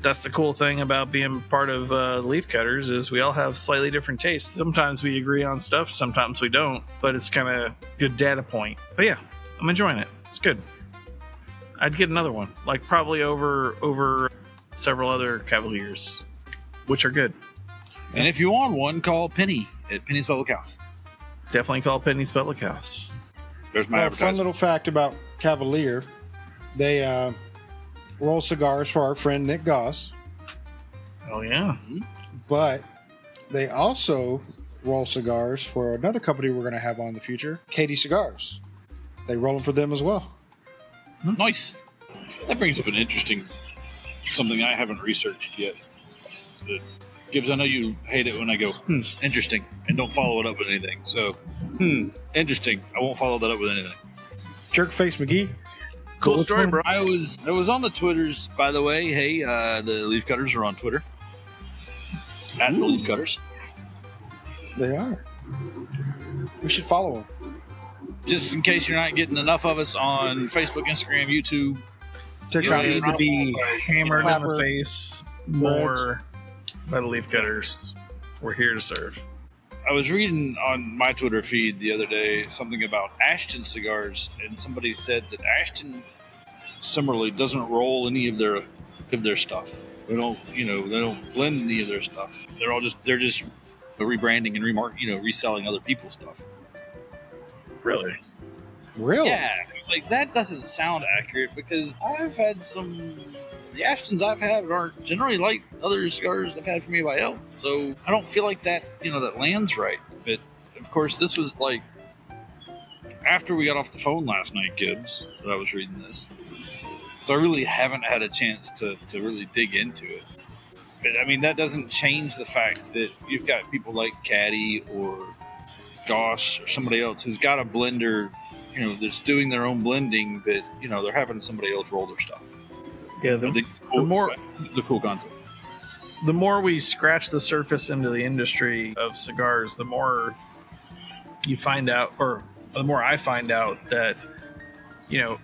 that's the cool thing about being part of Leaf Cutters is we all have slightly different tastes. Sometimes we agree on stuff, sometimes we don't. But it's kind of good data point. But yeah, I'm enjoying it. It's good. I'd get another one, probably over several other Cavaliers, which are good. And if you want one, call Penny at Penny's Public House. Definitely call Penny's Public House. There's my advertisement. Fun little fact about Cavalier. They roll cigars for our friend Nick Goss, Oh yeah. but they also roll cigars for another company we're going to have on in the future, Katie Cigars. They roll them for them as well. Nice. That brings up an interesting something I haven't researched yet. Gibbs, I know you hate it when I go, interesting, and don't follow it up with anything. So, interesting. I won't follow that up with anything. Jerkface McGee. Cool story, bro. I was on the Twitters, by the way. Hey, the Leaf Cutters are on Twitter. At the Leaf Cutters. They are. We should follow them. Just in case you're not getting enough of us on Facebook, Instagram, YouTube. TikTok. You need to be hammered in the Clapper. face more by the Leaf Cutters. We're here to serve. I was reading on my Twitter feed the other day something about Ashton cigars, and somebody said that Ashton similarly doesn't roll any of their stuff. They don't blend any of their stuff. They're just rebranding and reselling other people's stuff. Really? Really? Yeah, I was like, that doesn't sound accurate because I've had the Ashtons I've had aren't generally like other cigars I've had from anybody else. So I don't feel like that, that lands right. But of course, this was like after we got off the phone last night, Gibbs, that I was reading this. So I really haven't had a chance to really dig into it. But I mean, that doesn't change the fact that you've got people like Caddy or Goss or somebody else who's got a blender, that's doing their own blending, but they're having somebody else roll their stuff. Yeah, I think it's a cool concept. The more we scratch the surface into the industry of cigars, the more you find out, or the more I find out that,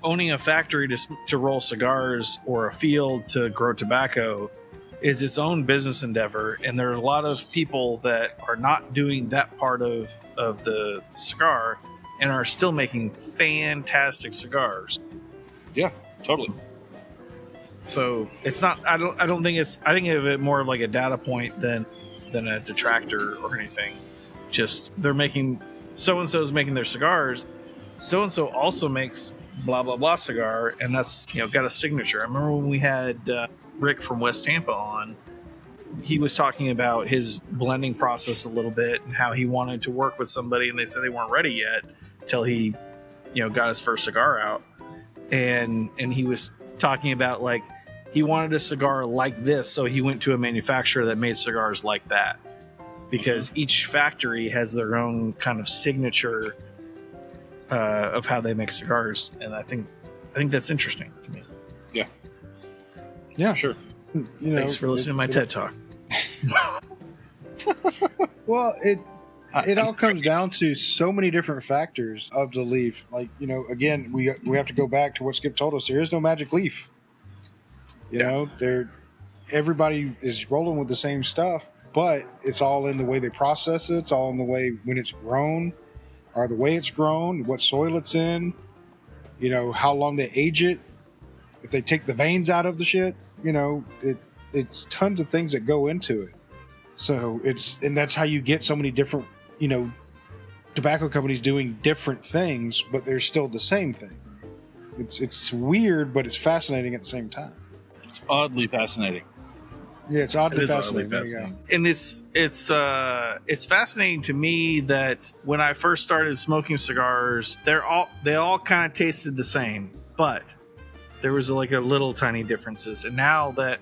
owning a factory to roll cigars or a field to grow tobacco is its own business endeavor. And there are a lot of people that are not doing that part of the cigar and are still making fantastic cigars. Yeah, totally. So it's not. I don't think it's. I think of it more like a data point than a detractor or anything. Just they're making. So and so is making their cigars. So and so also makes blah blah blah cigar, and that's got a signature. I remember when we had Rick from West Tampa on. He was talking about his blending process a little bit and how he wanted to work with somebody, and they said they weren't ready yet till he, got his first cigar out, and he was talking about like. He wanted a cigar like this, so he went to a manufacturer that made cigars like that. Because each factory has their own kind of signature of how they make cigars, and I think that's interesting to me. Yeah, Sure. Thanks for listening to my TED Talk. Well, it all comes down to so many different factors of the leaf. Like, again, we have to go back to what Skip told us. There is no magic leaf. Everybody is rolling with the same stuff, but it's all in the way they process it. It's all in the way when it's grown, or the way it's grown, what soil it's in, how long they age it, if they take the veins out of the shit, it's tons of things that go into it. So and that's how you get so many different, tobacco companies doing different things, but they're still the same thing. It's weird, but it's fascinating at the same time. It's oddly fascinating. Yeah, it's oddly It is fascinating. oddly fascinating. And it's fascinating to me that when I first started smoking cigars, they all kind of tasted the same, but there was like a little tiny differences. And now that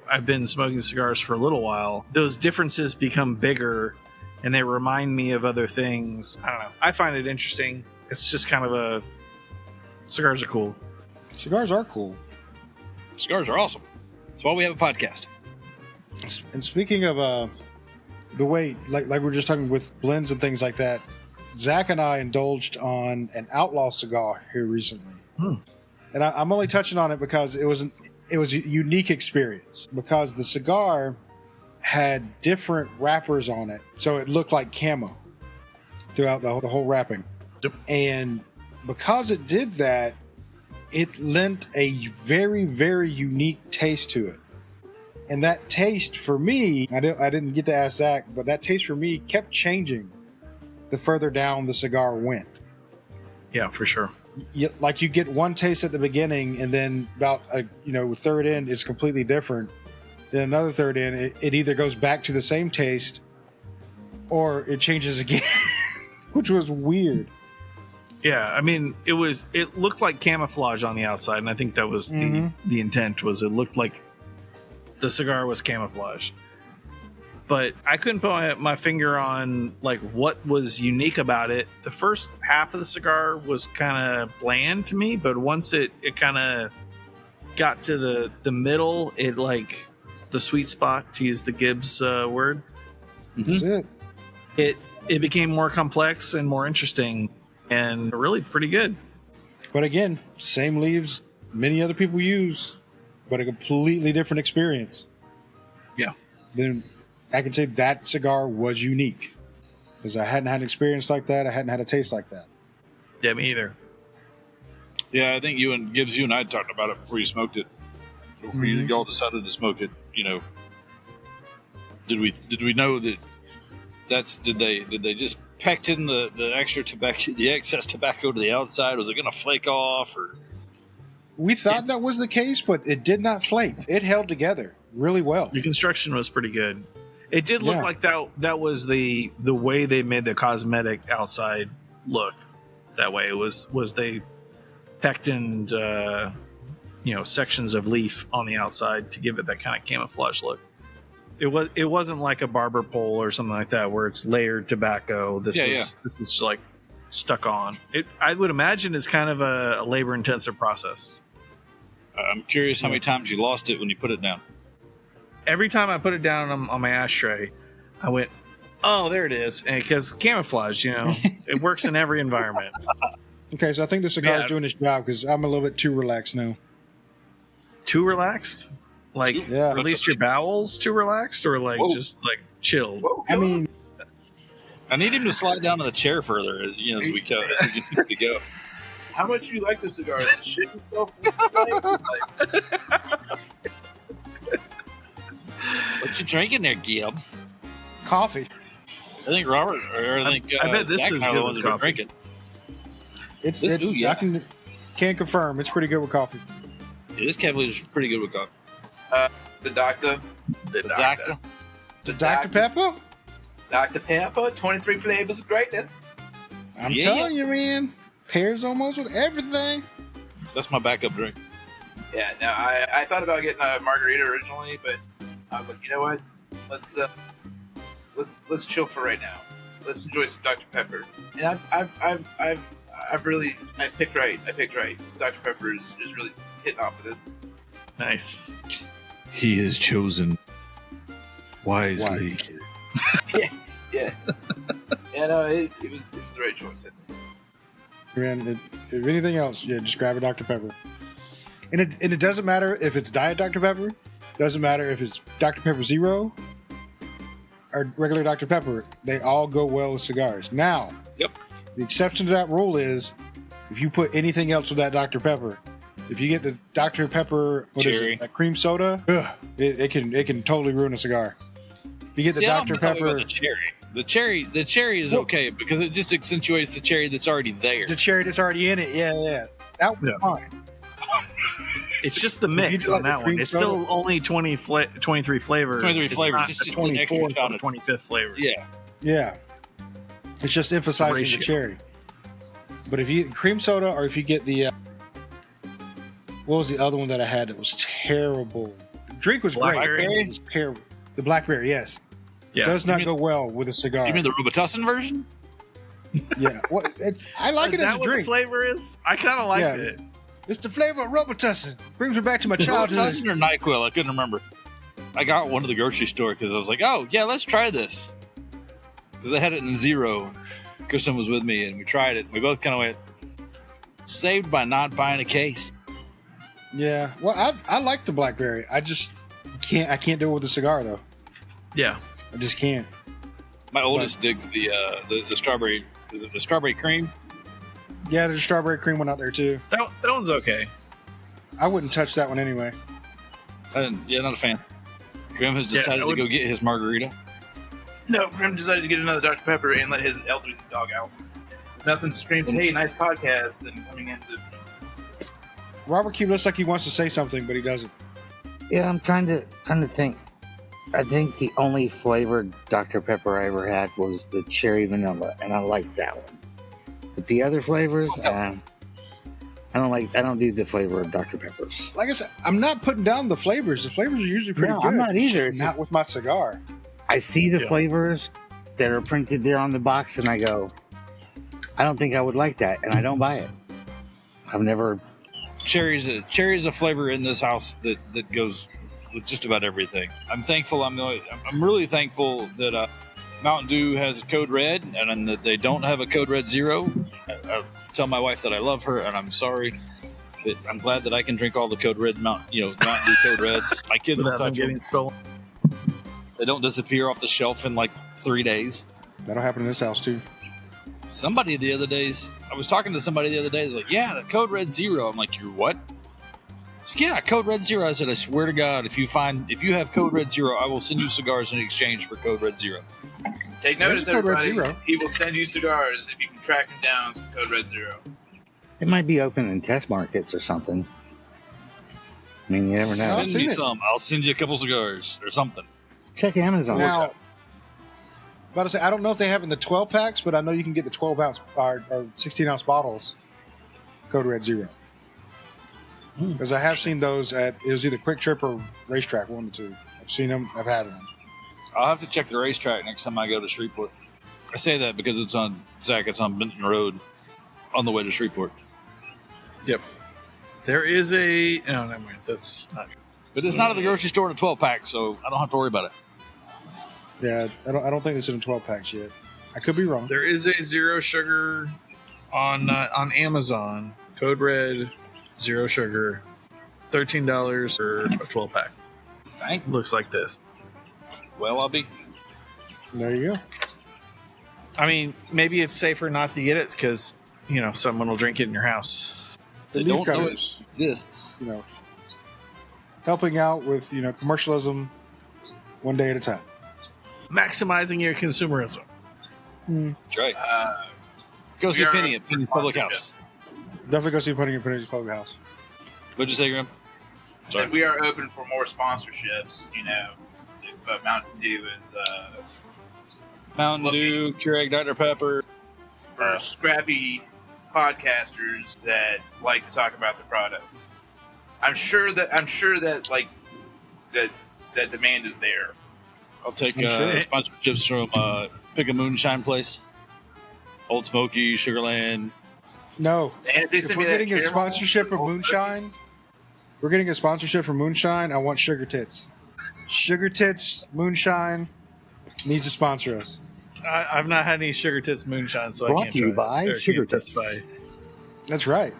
I've been smoking cigars for a little while, those differences become bigger and they remind me of other things. I don't know. I find it interesting. It's just kind of cigars are cool. Cigars are cool. Cigars are awesome. That's why we have a podcast. And speaking of the way, like we're just talking with blends and things like that, Zach and I indulged on an outlaw cigar here recently. And I'm only touching on it because it was a unique experience, because the cigar had different wrappers on it, so it looked like camo throughout the whole wrapping. Yep. And because it did that, it lent a very, very unique taste to it. And that taste for me, I didn't get to ask Zach, but that taste for me kept changing the further down the cigar went. Yeah, for sure. like you get one taste at the beginning, and then about a third in, it's completely different. Then another third in, it either goes back to the same taste, or it changes again, which was weird. Yeah, I mean, it looked like camouflage on the outside, and I think that was the intent. Was it looked like the cigar was camouflaged, but I couldn't put my finger on like what was unique about it. The first half of the cigar was kind of bland to me, but once it kind of got to the middle, it like the sweet spot, to use the Gibbs word. That's it. It became more complex and more interesting, and really pretty good. But again, same leaves many other people use, but a completely different experience. Yeah. Then I can say that cigar was unique, because I hadn't had an experience like that. I hadn't had a taste like that. Yeah, me either. Yeah, I think you and I talked about it before you smoked it. Before y'all decided to smoke it, did we know that did they just packed in the extra tobacco, the excess tobacco to the outside? Was it going to flake off, or? We thought that was the case, but it did not flake. It held together really well. The construction was pretty good. It did look like that was the way they made the cosmetic outside look that way. It was they pecked in sections of leaf on the outside to give it that kind of camouflage look. It wasn't like a barber pole or something like that where it's layered tobacco. This was like stuck on. I would imagine it's kind of a labor intensive process. I'm curious how many times you lost it when you put it down. Every time I put it down on my ashtray, I went, "Oh, there it is," because camouflage, it works in every environment. Okay, so I think the cigar is doing its job, because I'm a little bit too relaxed now. Too relaxed? Like released your bowels too relaxed, or like just like chilled? I mean, I need him to slide down to the chair further, as we continue to go. How much you like the cigar? Shit yourself. What you drinking there, Gibbs? coffee. I think Robert, or I think I bet this Zach is and I are good the with ones that are coffee. drinking. It's Ooh, yeah. I can confirm it's pretty good with coffee. Yeah, this Cavalier is pretty good with coffee. The Doctor. The Doctor. The Dr. Pepper? Dr. Pepper, 23 flavors of greatness. I'm telling you, man. Pairs almost with everything. That's my backup drink. Yeah, no, I thought about getting a margarita originally, but I was like, you know what? Let's chill for right now. Let's enjoy some Dr. Pepper. And I've really picked right. Dr. Pepper is really hitting off of this. Nice. He has chosen wisely. Yeah. Yeah, no, it was the right choice, I think. And if anything else, just grab a Dr. Pepper. And it doesn't matter if it's Diet Dr. Pepper. Doesn't matter if it's Dr. Pepper Zero or regular Dr. Pepper. They all go well with cigars. Now, the exception to that rule is if you put anything else with that Dr. Pepper. If you get the Dr. Pepper, that cream soda, it can totally ruin a cigar. If you get the Dr. Pepper, the cherry is okay because it just accentuates the cherry that's already there. The cherry that's already in it, that was fine. It's just the mix on that one. It's still only 23 flavors. 23 flavors. It's just 24 an extra or 25th flavor. Yeah. It's just emphasizing the cherry. But if you get cream soda, or if you get the what was the other one that I had that was terrible? The drink was Blackberry? great. It was terrible. The blackberry, yes. Yeah. Does not go well with a cigar. You mean the Robitussin version? Yeah. I like it as a drink. What the flavor is? I kind of like it. It's the flavor of Robitussin. Brings me back to my childhood. Robitussin or NyQuil? I couldn't remember. I got one at the grocery store because I was like, oh, yeah, let's try this. Because I had it in zero. Kristen was with me, and we tried it. We both kind of went, saved by not buying a case. Yeah. Well, I like the blackberry. I just can't do it with a cigar, though. Yeah. I just can't. My oldest digs the strawberry. Is it the strawberry cream? Yeah, there's a strawberry cream one out there, too. That one's okay. I wouldn't touch that one anyway. Not a fan. Grim has decided to go get his margarita. No, Grim decided to get another Dr. Pepper and let his elderly dog out. Nothing screams, "Hey, nice podcast," than coming into. Robert Q looks like he wants to say something, but he doesn't. Yeah, I'm trying to think. I think the only flavored Dr. Pepper I ever had was the cherry vanilla, and I like that one. But the other flavors, I don't do the flavor of Dr. Peppers. Like I said, I'm not putting down the flavors. The flavors are usually pretty No, good. I'm not either. Just not with my cigar. I see the flavors that are printed there on the box, and I go, I don't think I would like that, and I don't buy it. I've never. Cherry's a flavor in this house that goes with just about everything. I'm thankful. I'm really thankful that Mountain Dew has a Code Red, and that they don't have a Code Red Zero. I tell my wife that I love her, and I'm sorry. But I'm glad that I can drink all the Code Red Mountain Dew Code Reds. My kids don't touch them. Getting stolen. They don't disappear off the shelf in like 3 days. That'll happen in this house too. Somebody the other days, I was talking to somebody the other day. Like, yeah, the Code Red Zero. I'm like, you're what? Yeah, Code Red Zero. I said, I swear to God, if you have Code Red Zero, I will send you cigars in exchange for Code Red Zero. Take notice, Code Red everybody. Zero. He will send you cigars if you can track him down some Code Red Zero. It might be open in test markets or something. I mean, you never know. Send me seen it. some. I'll send you a couple cigars or something. Check Amazon. Now, about to say, I don't know if they have in the 12 packs, but I know you can get the 12 ounce or 16 ounce bottles. Code Red Zero. Because I have seen those at, it was either Quick Trip or Racetrack, one of the two. I've seen them. I've had them. I'll have to check the racetrack next time I go to Shreveport. I say that because it's on Benton Road on the way to Shreveport. Yep. There is a. Oh, never mind. That's not. But it's not at the grocery store in a 12 pack, so I don't have to worry about it. Yeah, I don't think it's in 12 packs yet. I could be wrong. There is a zero sugar on Amazon. Code Red, zero sugar, $13 for a 12 pack. Dang. Looks like this. Well, I'll be. There you go. I mean, maybe it's safer not to get it because someone will drink it in your house. They Leaf don't know it cutters, exists. helping out with commercialism one day at a time. Maximizing your consumerism. That's right. Go we see are Penny at Penny Public sponsorship. House. Definitely go see Putting in Penny's Public House. What'd you say, Graham? Sorry. And we are open for more sponsorships. If Mountain Dew is Mountain Dew, Keurig Dr. Pepper. for scrappy podcasters that like to talk about the products. I'm sure that like that demand is there. I'll take I'm sure. sponsorships from Pick a Moonshine Place, Old Smoky, Sugarland. No. And they If send we're me that getting a caramel- sponsorship of Moonshine, we're getting a sponsorship for Moonshine. I want Sugar Tits. Sugar Tits Moonshine needs to sponsor us. I've not had any Sugar Tits moonshine, so I Brought can't to you try it. by Or Sugar can't Tits. testify. That's right.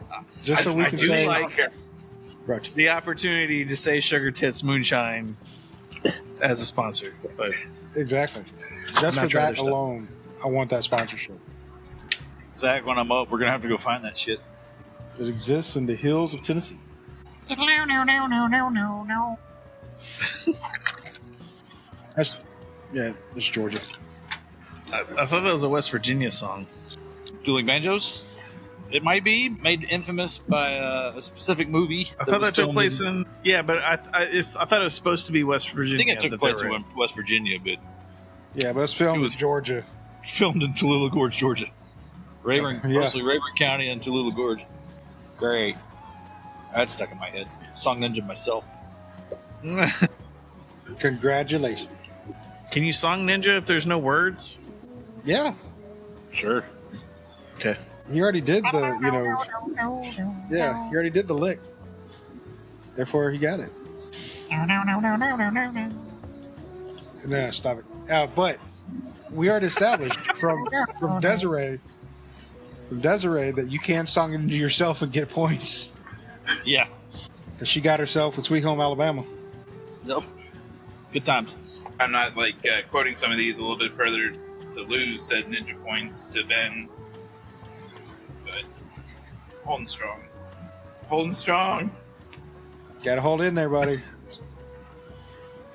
Just so we I can do say, like right. the opportunity to say Sugar Tits moonshine as a sponsor, but Exactly. Just not for trying that their stuff. alone, I want that sponsorship. Zach, when I'm up, we're gonna have to go find that shit. It exists in the hills of Tennessee. It's Georgia. I thought that was a West Virginia song. Dueling Banjos? It might be made infamous by a specific movie. I thought was that took filmed place in. but I thought it was supposed to be West I Virginia. think it took place in West Virginia, but Yeah, but it's filmed It was- in Georgia. filmed in Tallulah Gorge, Georgia. Yeah. Mostly Rayburn County and Tallulah Gorge. Great. That stuck in my head. Song Ninja myself. Congratulations. Can you song ninja if there's no words? Yeah, Sure. Okay. he already did the, yeah, he already did the lick. Therefore, he got it. No, stop it. But we already established from Desiree that you can song it into yourself and get points. Yeah. Because she got herself with Sweet Home Alabama. Nope. Good times. I'm not quoting some of these a little bit further to lose said ninja points to Ben, but holding strong. Holding strong. Gotta hold in there, buddy.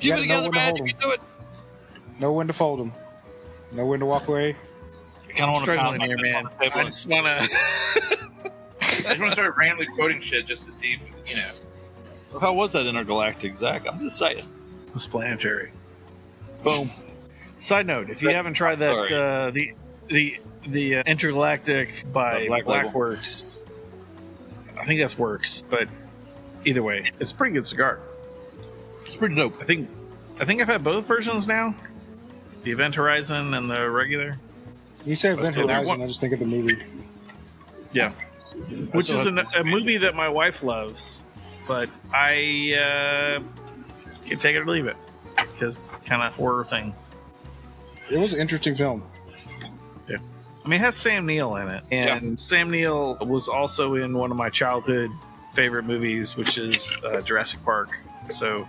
Keep gotta it know together, when to man. hold You 'em. can do it. Know when to fold them. Know when to walk away. kind of want to struggling here, man. I just want to. I just want to start randomly quoting shit just to see, if, So how was that intergalactic, Zach? I'm just saying. It's planetary. Boom. Side note: if you haven't tried that, the intergalactic by Blackworks, I think that's Works, but either way, it's a pretty good cigar. It's pretty dope. I think I've had both versions now. The Event Horizon and the regular. You say Event Horizon, I just think of the movie. Yeah. Which is a movie that my wife loves, but I can take it or leave it because kind of horror thing. It was an interesting film. Yeah. I mean, it has Sam Neill in it, and Sam Neill was also in one of my childhood favorite movies, which is Jurassic Park. So,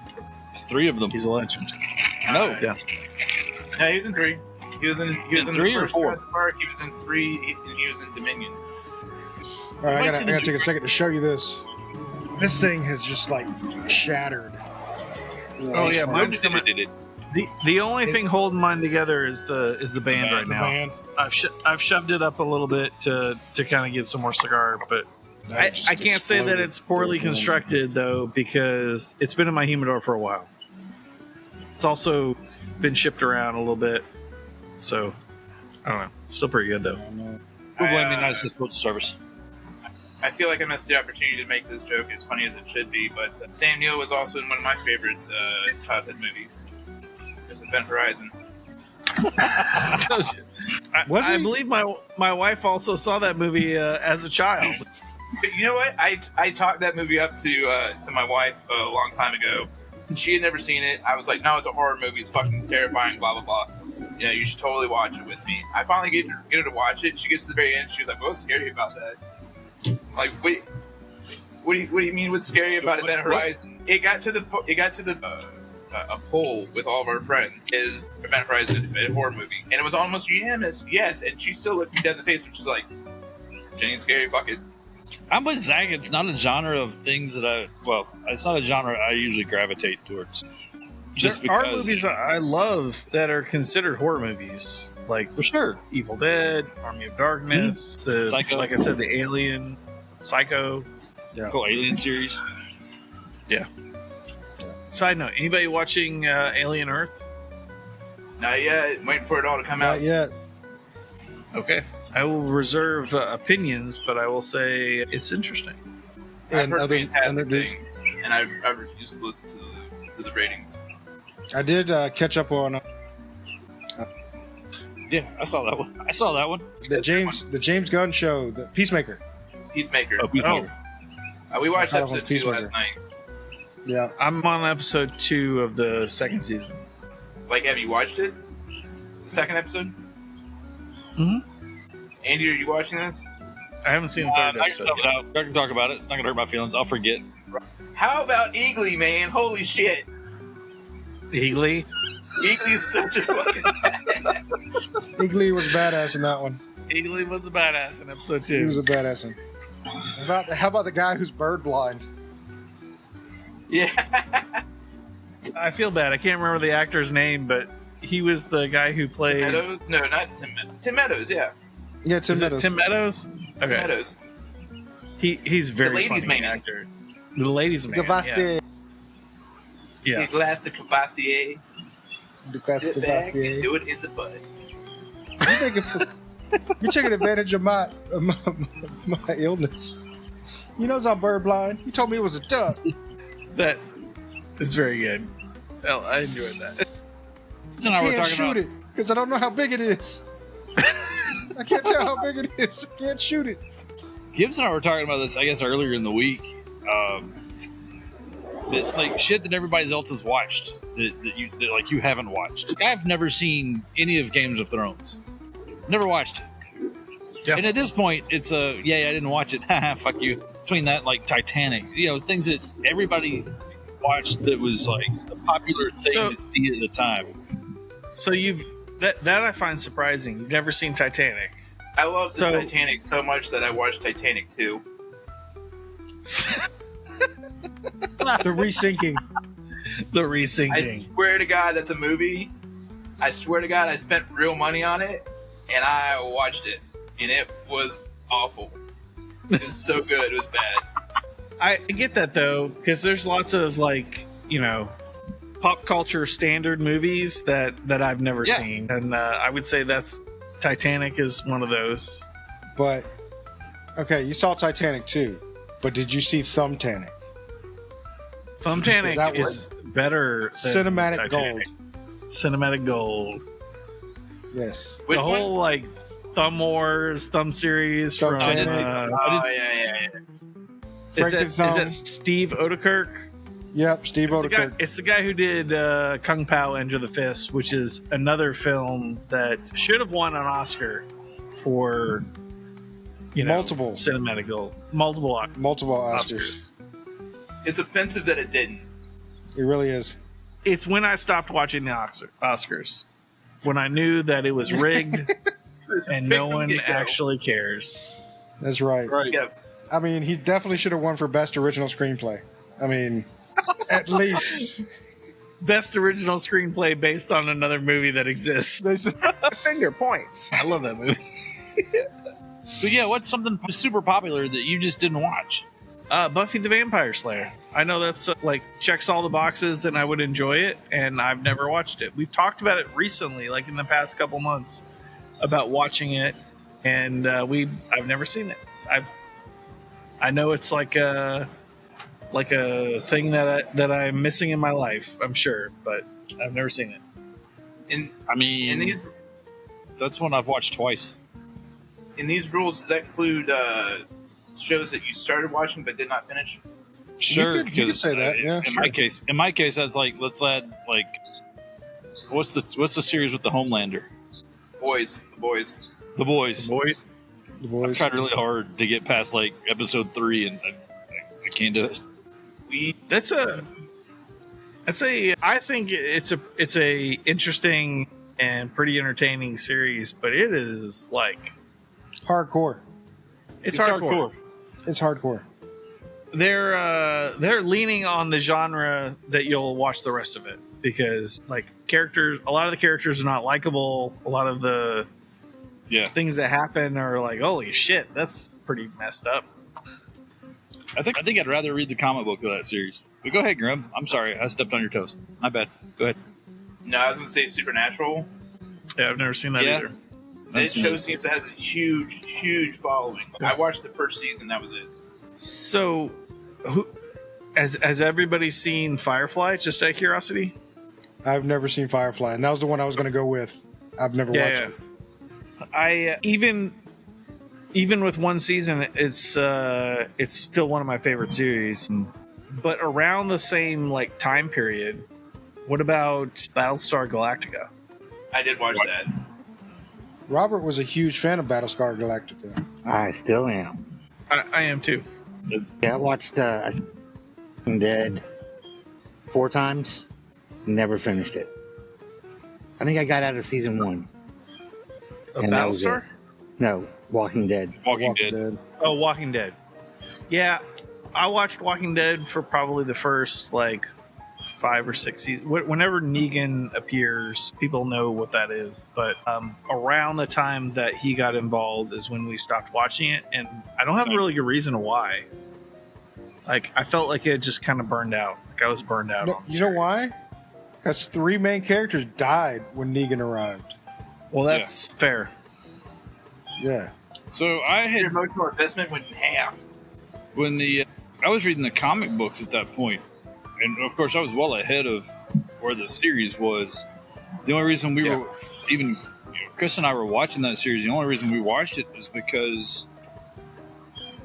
3 of them. He's a legend. No. Yeah. No, he was in 3. He was in 3 the or first 4? Jurassic Park. He was in 3, and he was in Dominion. All right, I gotta take a second to show you this. This thing has just like shattered. Oh yeah, mine's coming. The only thing holding mine together is the band right now. Band. I've shoved it up a little bit to kind of get some more cigar, but I can't say that it's poorly constructed though because it's been in my humidor for a while. It's also been shipped around a little bit, so I don't know. It's still pretty good though. We're blaming nice postal service. I feel like I missed the opportunity to make this joke as funny as it should be, but Sam Neill was also in one of my favorite childhood movies. There's Event Horizon. I believe my wife also saw that movie as a child. You know what? I talked that movie up to my wife a long time ago. She had never seen it. I was like, no, it's a horror movie. It's fucking terrifying, blah, blah, blah. Yeah, you should totally watch it with me. I finally get her to watch it. She gets to the very end. She's like, what's scary about that? I'm like, wait, what do you mean what's scary about Event Horizon? It got to the a poll with all of our friends. Is Event Horizon a horror movie? And it was almost unanimous, yes. And she still looked me dead in the face and she's like, "It ain't scary, fuck it." I'm with Zach. It's not a genre of things that it's not a genre I usually gravitate towards. Just there are movies I love that are considered horror movies, like for sure, Evil Dead, Army of Darkness, the Psycho. Like I said, the Alien, Psycho, cool Alien series. Yeah. Side note: anybody watching Alien Earth? Not yet. I'm waiting for it all to come out. Not yet. Okay. I will reserve opinions, but I will say it's interesting. I've heard other fantastic things, and I've refused to listen to the ratings. I did catch up on Yeah, I saw that one. the James Gunn show, the Peacemaker. Peacemaker. Oh, Peacemaker. We watched I thought it was episode 2 Peacemaker. last night. Yeah, I'm on episode 2 of the second season. Like, have you watched it? The second episode? Mm-hmm. Andy, are you watching this? I haven't seen the third I episode. can talk about it. Not gonna hurt my feelings. I'll forget. How about Eagly, man? Holy shit. Eagly? Eagly is such a fucking badass. Eagly was badass in that one. Eagly was a badass in episode 2. He was a badass in. How about the guy who's bird blind? Yeah. I feel bad. I can't remember the actor's name, but he was the guy who played... Meadows? No, not Tim Meadows. Tim Meadows, yeah. Yeah, Tim Is it Meadows. Tim Meadows? Okay. Tim Meadows. He's very The ladies' funny man. actor. The ladies' man. Gavassi. Yeah. A glass of Cavalier. The class Sit of back and Gavassi. do it in the butt. You're taking advantage of my illness. You know I'm bird blind. You told me it was a duck. That is very good. Well, I enjoyed that. So I now we're can't talking shoot about it because I don't know how big it is. I can't tell how big it is. I can't shoot it. Gibbs and I were talking about this, I guess, earlier in the week. Like shit that everybody else has watched that you haven't watched. Like, I've never seen any of Games of Thrones. Never watched it. Yeah. And at this point, it's I didn't watch it. Fuck you. Between that, like Titanic, things that everybody watched that was like a popular thing to see at the time. So that I find surprising. You've never seen Titanic. I love the Titanic so much that I watched Titanic 2. The resinking. The I resinking. swear to God, that's a movie. I swear to God, I spent real money on it. and I watched it, and it was awful. It was so good, it was bad. I get that though, because there's lots of pop culture standard movies that I've never seen, and I would say that's Titanic is one of those. But okay, you saw Titanic too, but did you see Thumbtanic? Thumbtanic is better than Cinematic Titanic. Gold. Cinematic Gold. Yes. Which the whole Thumb Wars, Thumb series from. I did see yeah. Is that Steve Odekirk? Yep, Steve Odekirk. It's the guy who did Kung Pao Enter the Fist, which is another film that should have won an Oscar for multiple cinematic gold, multiple Oscars. It's offensive that it didn't. It really is. It's when I stopped watching the Oscars, when I knew that it was rigged and no one actually cares. That's right. Yeah. I mean, he definitely should have won for Best Original Screenplay. I mean, at least. Best Original Screenplay based on another movie that exists. Finger points. I love that movie. But yeah, what's something super popular that you just didn't watch? Buffy the Vampire Slayer. I know that's checks all the boxes and I would enjoy it, and I've never watched it. We've talked about it recently, like in the past couple months, about watching it, and I've never seen it. I know it's like a thing that I'm missing in my life, I'm sure, but I've never seen it. That's one I've watched twice. In these rules, does that include shows that you started watching but did not finish? Sure, you could say that. Yeah. In my case, that's let's add what's the series with the Homelander? The Boys. I've tried really hard to get past episode 3, and I can't do it. I think it's a interesting and pretty entertaining series, but it is hardcore. It's hardcore. It's hardcore. They're leaning on the genre that you'll watch the rest of it, because a lot of the characters are not likable. A lot of the things that happen are holy shit, that's pretty messed up. I think I'd rather read the comic book of that series. But go ahead, Grim. I'm sorry, I stepped on your toes. My bad. Go ahead. No, I was going to say Supernatural. Yeah, I've never seen that either. That show seems to have a huge following. I watched the first season. That was it. So, has everybody seen Firefly? Just out of curiosity. I've never seen Firefly, and that was the one I was going to go with. I've never watched it. I even with one season, it's still one of my favorite series. But around the same time period, what about Battlestar Galactica? I did watch that. Robert was a huge fan of Battlestar Galactica. I still am. I am too. Yeah, I watched Dead 4 times. Never finished it. I think I got out of season 1. Of Battlestar? No, Walking Dead. Walking Dead. Oh, Walking Dead. Yeah, I watched Walking Dead for probably the first 5 or 6 seasons. Whenever Negan appears, people know what that is. But around the time that he got involved is when we stopped watching it, and I don't have a really good reason why. I felt like it just kind of burned out. I was burned out. No, you know why? Because 3 main characters died when Negan arrived. Well, that's fair. Yeah. So I had your emotional investment went in half. When I was reading the comic books at that point, and of course I was well ahead of where the series was. The only reason we were even Chris and I were watching that series, the only reason we watched it was because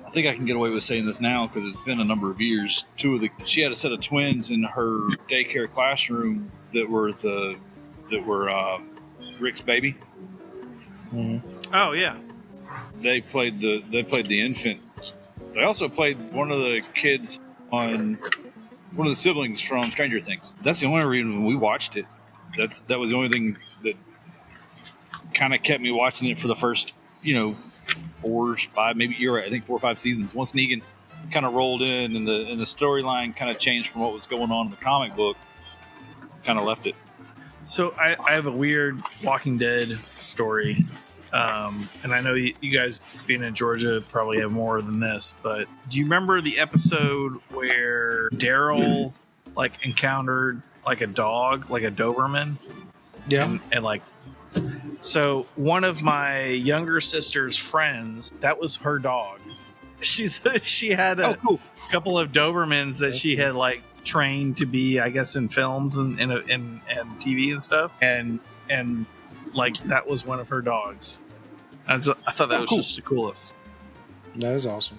I think I can get away with saying this now because it's been a number of years. She had a set of twins in her daycare classroom that were Rick's baby. Mm-hmm. Oh yeah. They played the infant. They also played one of the kids on one of the siblings from Stranger Things. That's the only reason we watched it. That was the only thing that kind of kept me watching it for the first, 4 or 5, maybe you're right, I think 4 or 5 seasons. Once Negan kind of rolled in and the storyline kind of changed from what was going on in the comic book, kind of left it. So I have a weird Walking Dead story. And I know you guys being in Georgia probably have more than this, but do you remember the episode where Daryl like encountered like a dog, like a Doberman? Yeah. And like, so one of my younger sister's friends, that was her dog. She had a couple of Dobermans that she had like trained to be, I guess, in films and TV and stuff, and like that was one of her dogs. I thought that was just the coolest. That is awesome.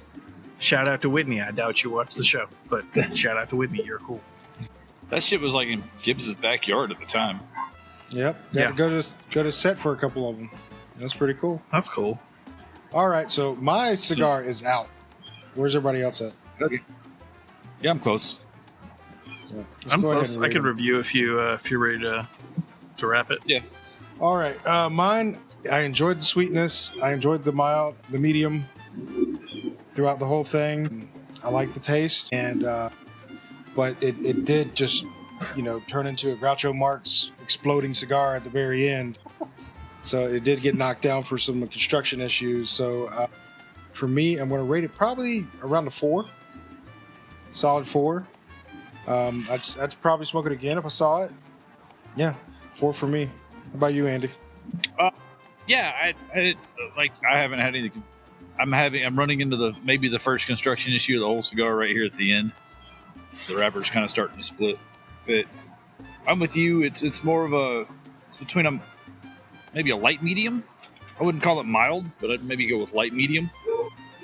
Shout out to Whitney. I doubt you watched the show, but shout out to Whitney. You're cool. That shit was like in Gibbs's backyard at the time. Yep. Got to go to set for a couple of them. That's pretty cool. That's cool. All right, so my cigar is out. Where's everybody else at? Okay. Yeah, I'm close. Yeah, I'm close. I could review if you're ready to wrap it. Yeah. All right, mine. I enjoyed the sweetness. I enjoyed the mild, the medium throughout the whole thing. I like the taste, and but it did just turn into a Groucho Marx exploding cigar at the very end. So it did get knocked down for some construction issues. So for me, I'm going to rate it probably around a 4, solid 4. I'd probably smoke it again if I saw it. Yeah, 4 for me. How about you, Andy? Yeah, I haven't had any. I'm running into maybe the first construction issue of the whole cigar right here at the end. The wrapper's kind of starting to split, but I'm with you. It's more of it's between maybe a light medium. I wouldn't call it mild, but I'd maybe go with light medium.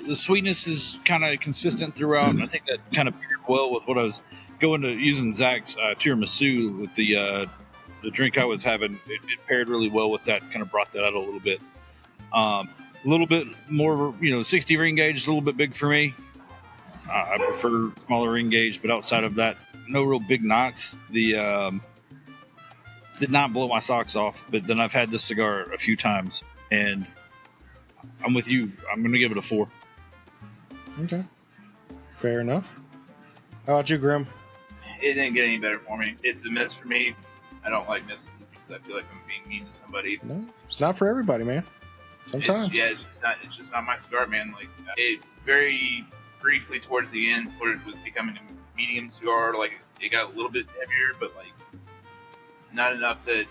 The sweetness is kind of consistent throughout. And I think that kind of paired well with what I was going to using Zach's tiramisu with the drink I was having. It paired really well with that. Kind of brought that out a little bit. A little bit more, 60 ring gauge is a little bit big for me. I prefer smaller ring gauge, but outside of that, no real big knocks. The did not blow my socks off, but then I've had this cigar a few times, and I'm with you. I'm going to give it a 4. Okay, fair enough. How about you, Grim? It didn't get any better for me. It's a miss for me. I don't like misses because I feel like I'm being mean to somebody. No, it's not for everybody, man. Sometimes. It's just not my cigar, man. Like, it very briefly towards the end flirted with becoming a medium cigar. Like, it got a little bit heavier, but like not enough that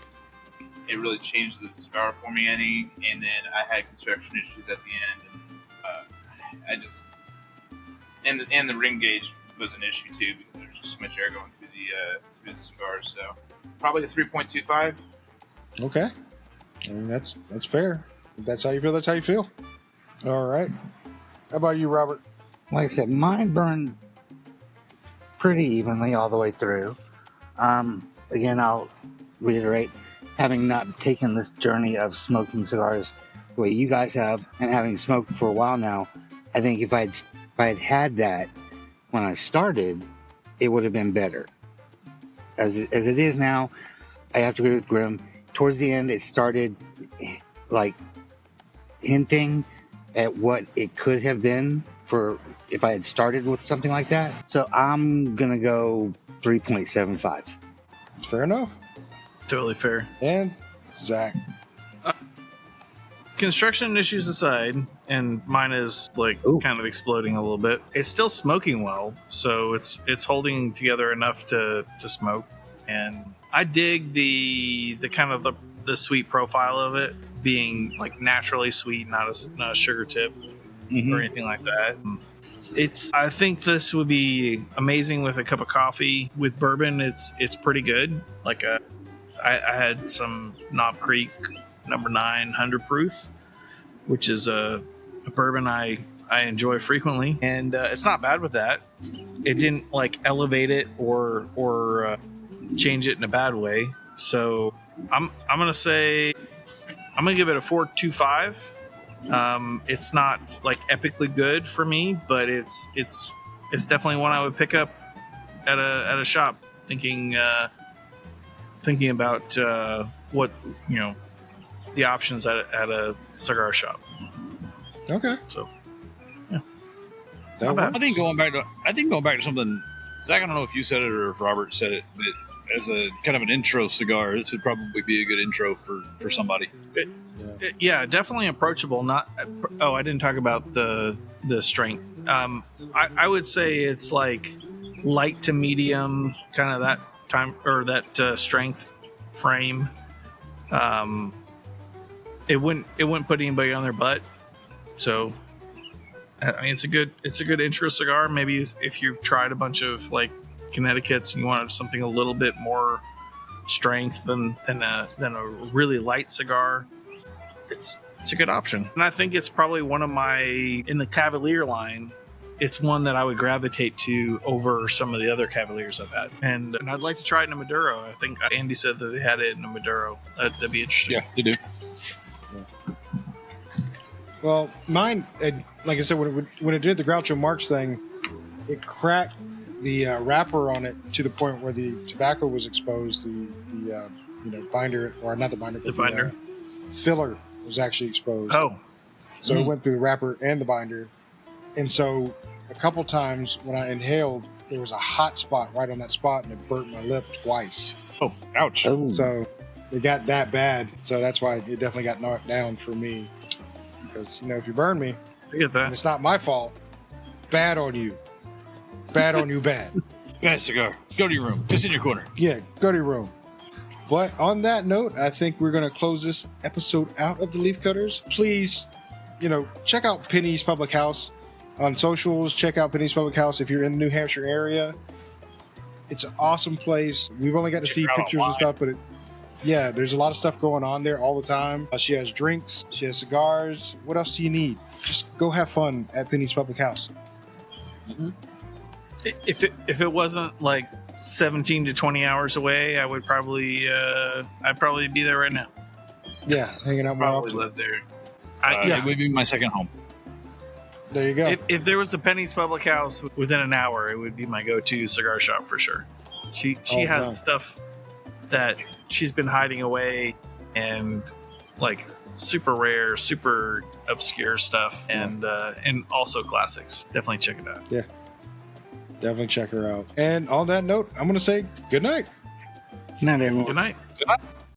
it really changed the cigar for me any. And then I had construction issues at the end, and I just and the ring gauge was an issue too because there's just so much air going through the cigar. So probably a 3.25. Okay, I mean that's fair. If that's how you feel. That's how you feel. All right. How about you, Robert? Like I said, mine burned pretty evenly all the way through. Again, I'll reiterate, having not taken this journey of smoking cigars the way you guys have, and having smoked for a while now, I think if I had that when I started, it would have been better. As it is now, I have to agree with Grim. Towards the end, it started like hinting at what it could have been for if I had started with something like that. So I'm going to go 3.75. It's fair enough. Totally fair. And Zach. Construction issues aside, and mine is like kind of exploding a little bit. It's still smoking well, so it's holding together enough to smoke. And I dig the kind of the sweet profile of it being like naturally sweet, not a sugar tip or anything like that. I think this would be amazing with a cup of coffee. With bourbon, it's pretty good. Like I had some Knob Creek number 9 100 proof, which is a bourbon I enjoy frequently, and it's not bad with that. It didn't like elevate it or change it in a bad way. So I'm gonna give it a 4.25. It's not like epically good for me, but it's definitely one I would pick up at a shop, thinking about what the options at a cigar shop. Okay. So yeah, I think going back to something, Zach, I don't know if you said it or if Robert said it, but as a kind of an intro cigar, this would probably be a good intro for somebody. Yeah, definitely approachable. Not. Oh, I didn't talk about the strength. I would say it's like light to medium, kind of that time or that strength frame. It wouldn't put anybody on their butt. So, I mean, it's a good intro cigar. Maybe if you've tried a bunch of like Connecticut's and you want something a little bit more strength than a really light cigar, it's a good option. And I think it's probably one of my, in the Cavalier line, it's one that I would gravitate to over some of the other Cavaliers I've had. And I'd like to try it in a Maduro. I think Andy said that they had it in a Maduro. That'd be interesting. Yeah, they do. Well, mine, like I said, when it did the Groucho Marx thing, it cracked the wrapper on it to the point where the tobacco was exposed. The binder, or not the binder, but The binder. Filler was actually exposed. Oh, So it went through the wrapper and the binder. And so a couple times when I inhaled, there was a hot spot right on that spot, and it burnt my lip twice. Oh, ouch. Oh. So it got that bad. So that's why it definitely got knocked down for me. Because, if you burn me, I get and that. it's not my fault, bad on you. Bad on you, bad. Bad cigar. Go to your room. Just in your corner. Yeah, go to your room. But on that note, I think we're going to close this episode out of the Leaf Cutters. Please, check out Penny's Public House on socials. Check out Penny's Public House if you're in the New Hampshire area. It's an awesome place. We've only got to see her out pictures and stuff, but there's a lot of stuff going on there all the time. She has drinks. She has cigars. What else do you need? Just go have fun at Penny's Public House. Mm-hmm. If it wasn't like 17 to 20 hours away, I would probably I'd probably be there right now. Yeah, hanging out more Probably often. live there. It would be my second home. There you go. If there was a Penny's Public House within an hour, it would be my go-to cigar shop for sure. She has done. stuff that she's been hiding away, and like super rare, super obscure stuff, and also classics. Definitely check it out. Yeah. Definitely check her out. And on that note, I'm going to say good night. Not anymore. Good night. Good night.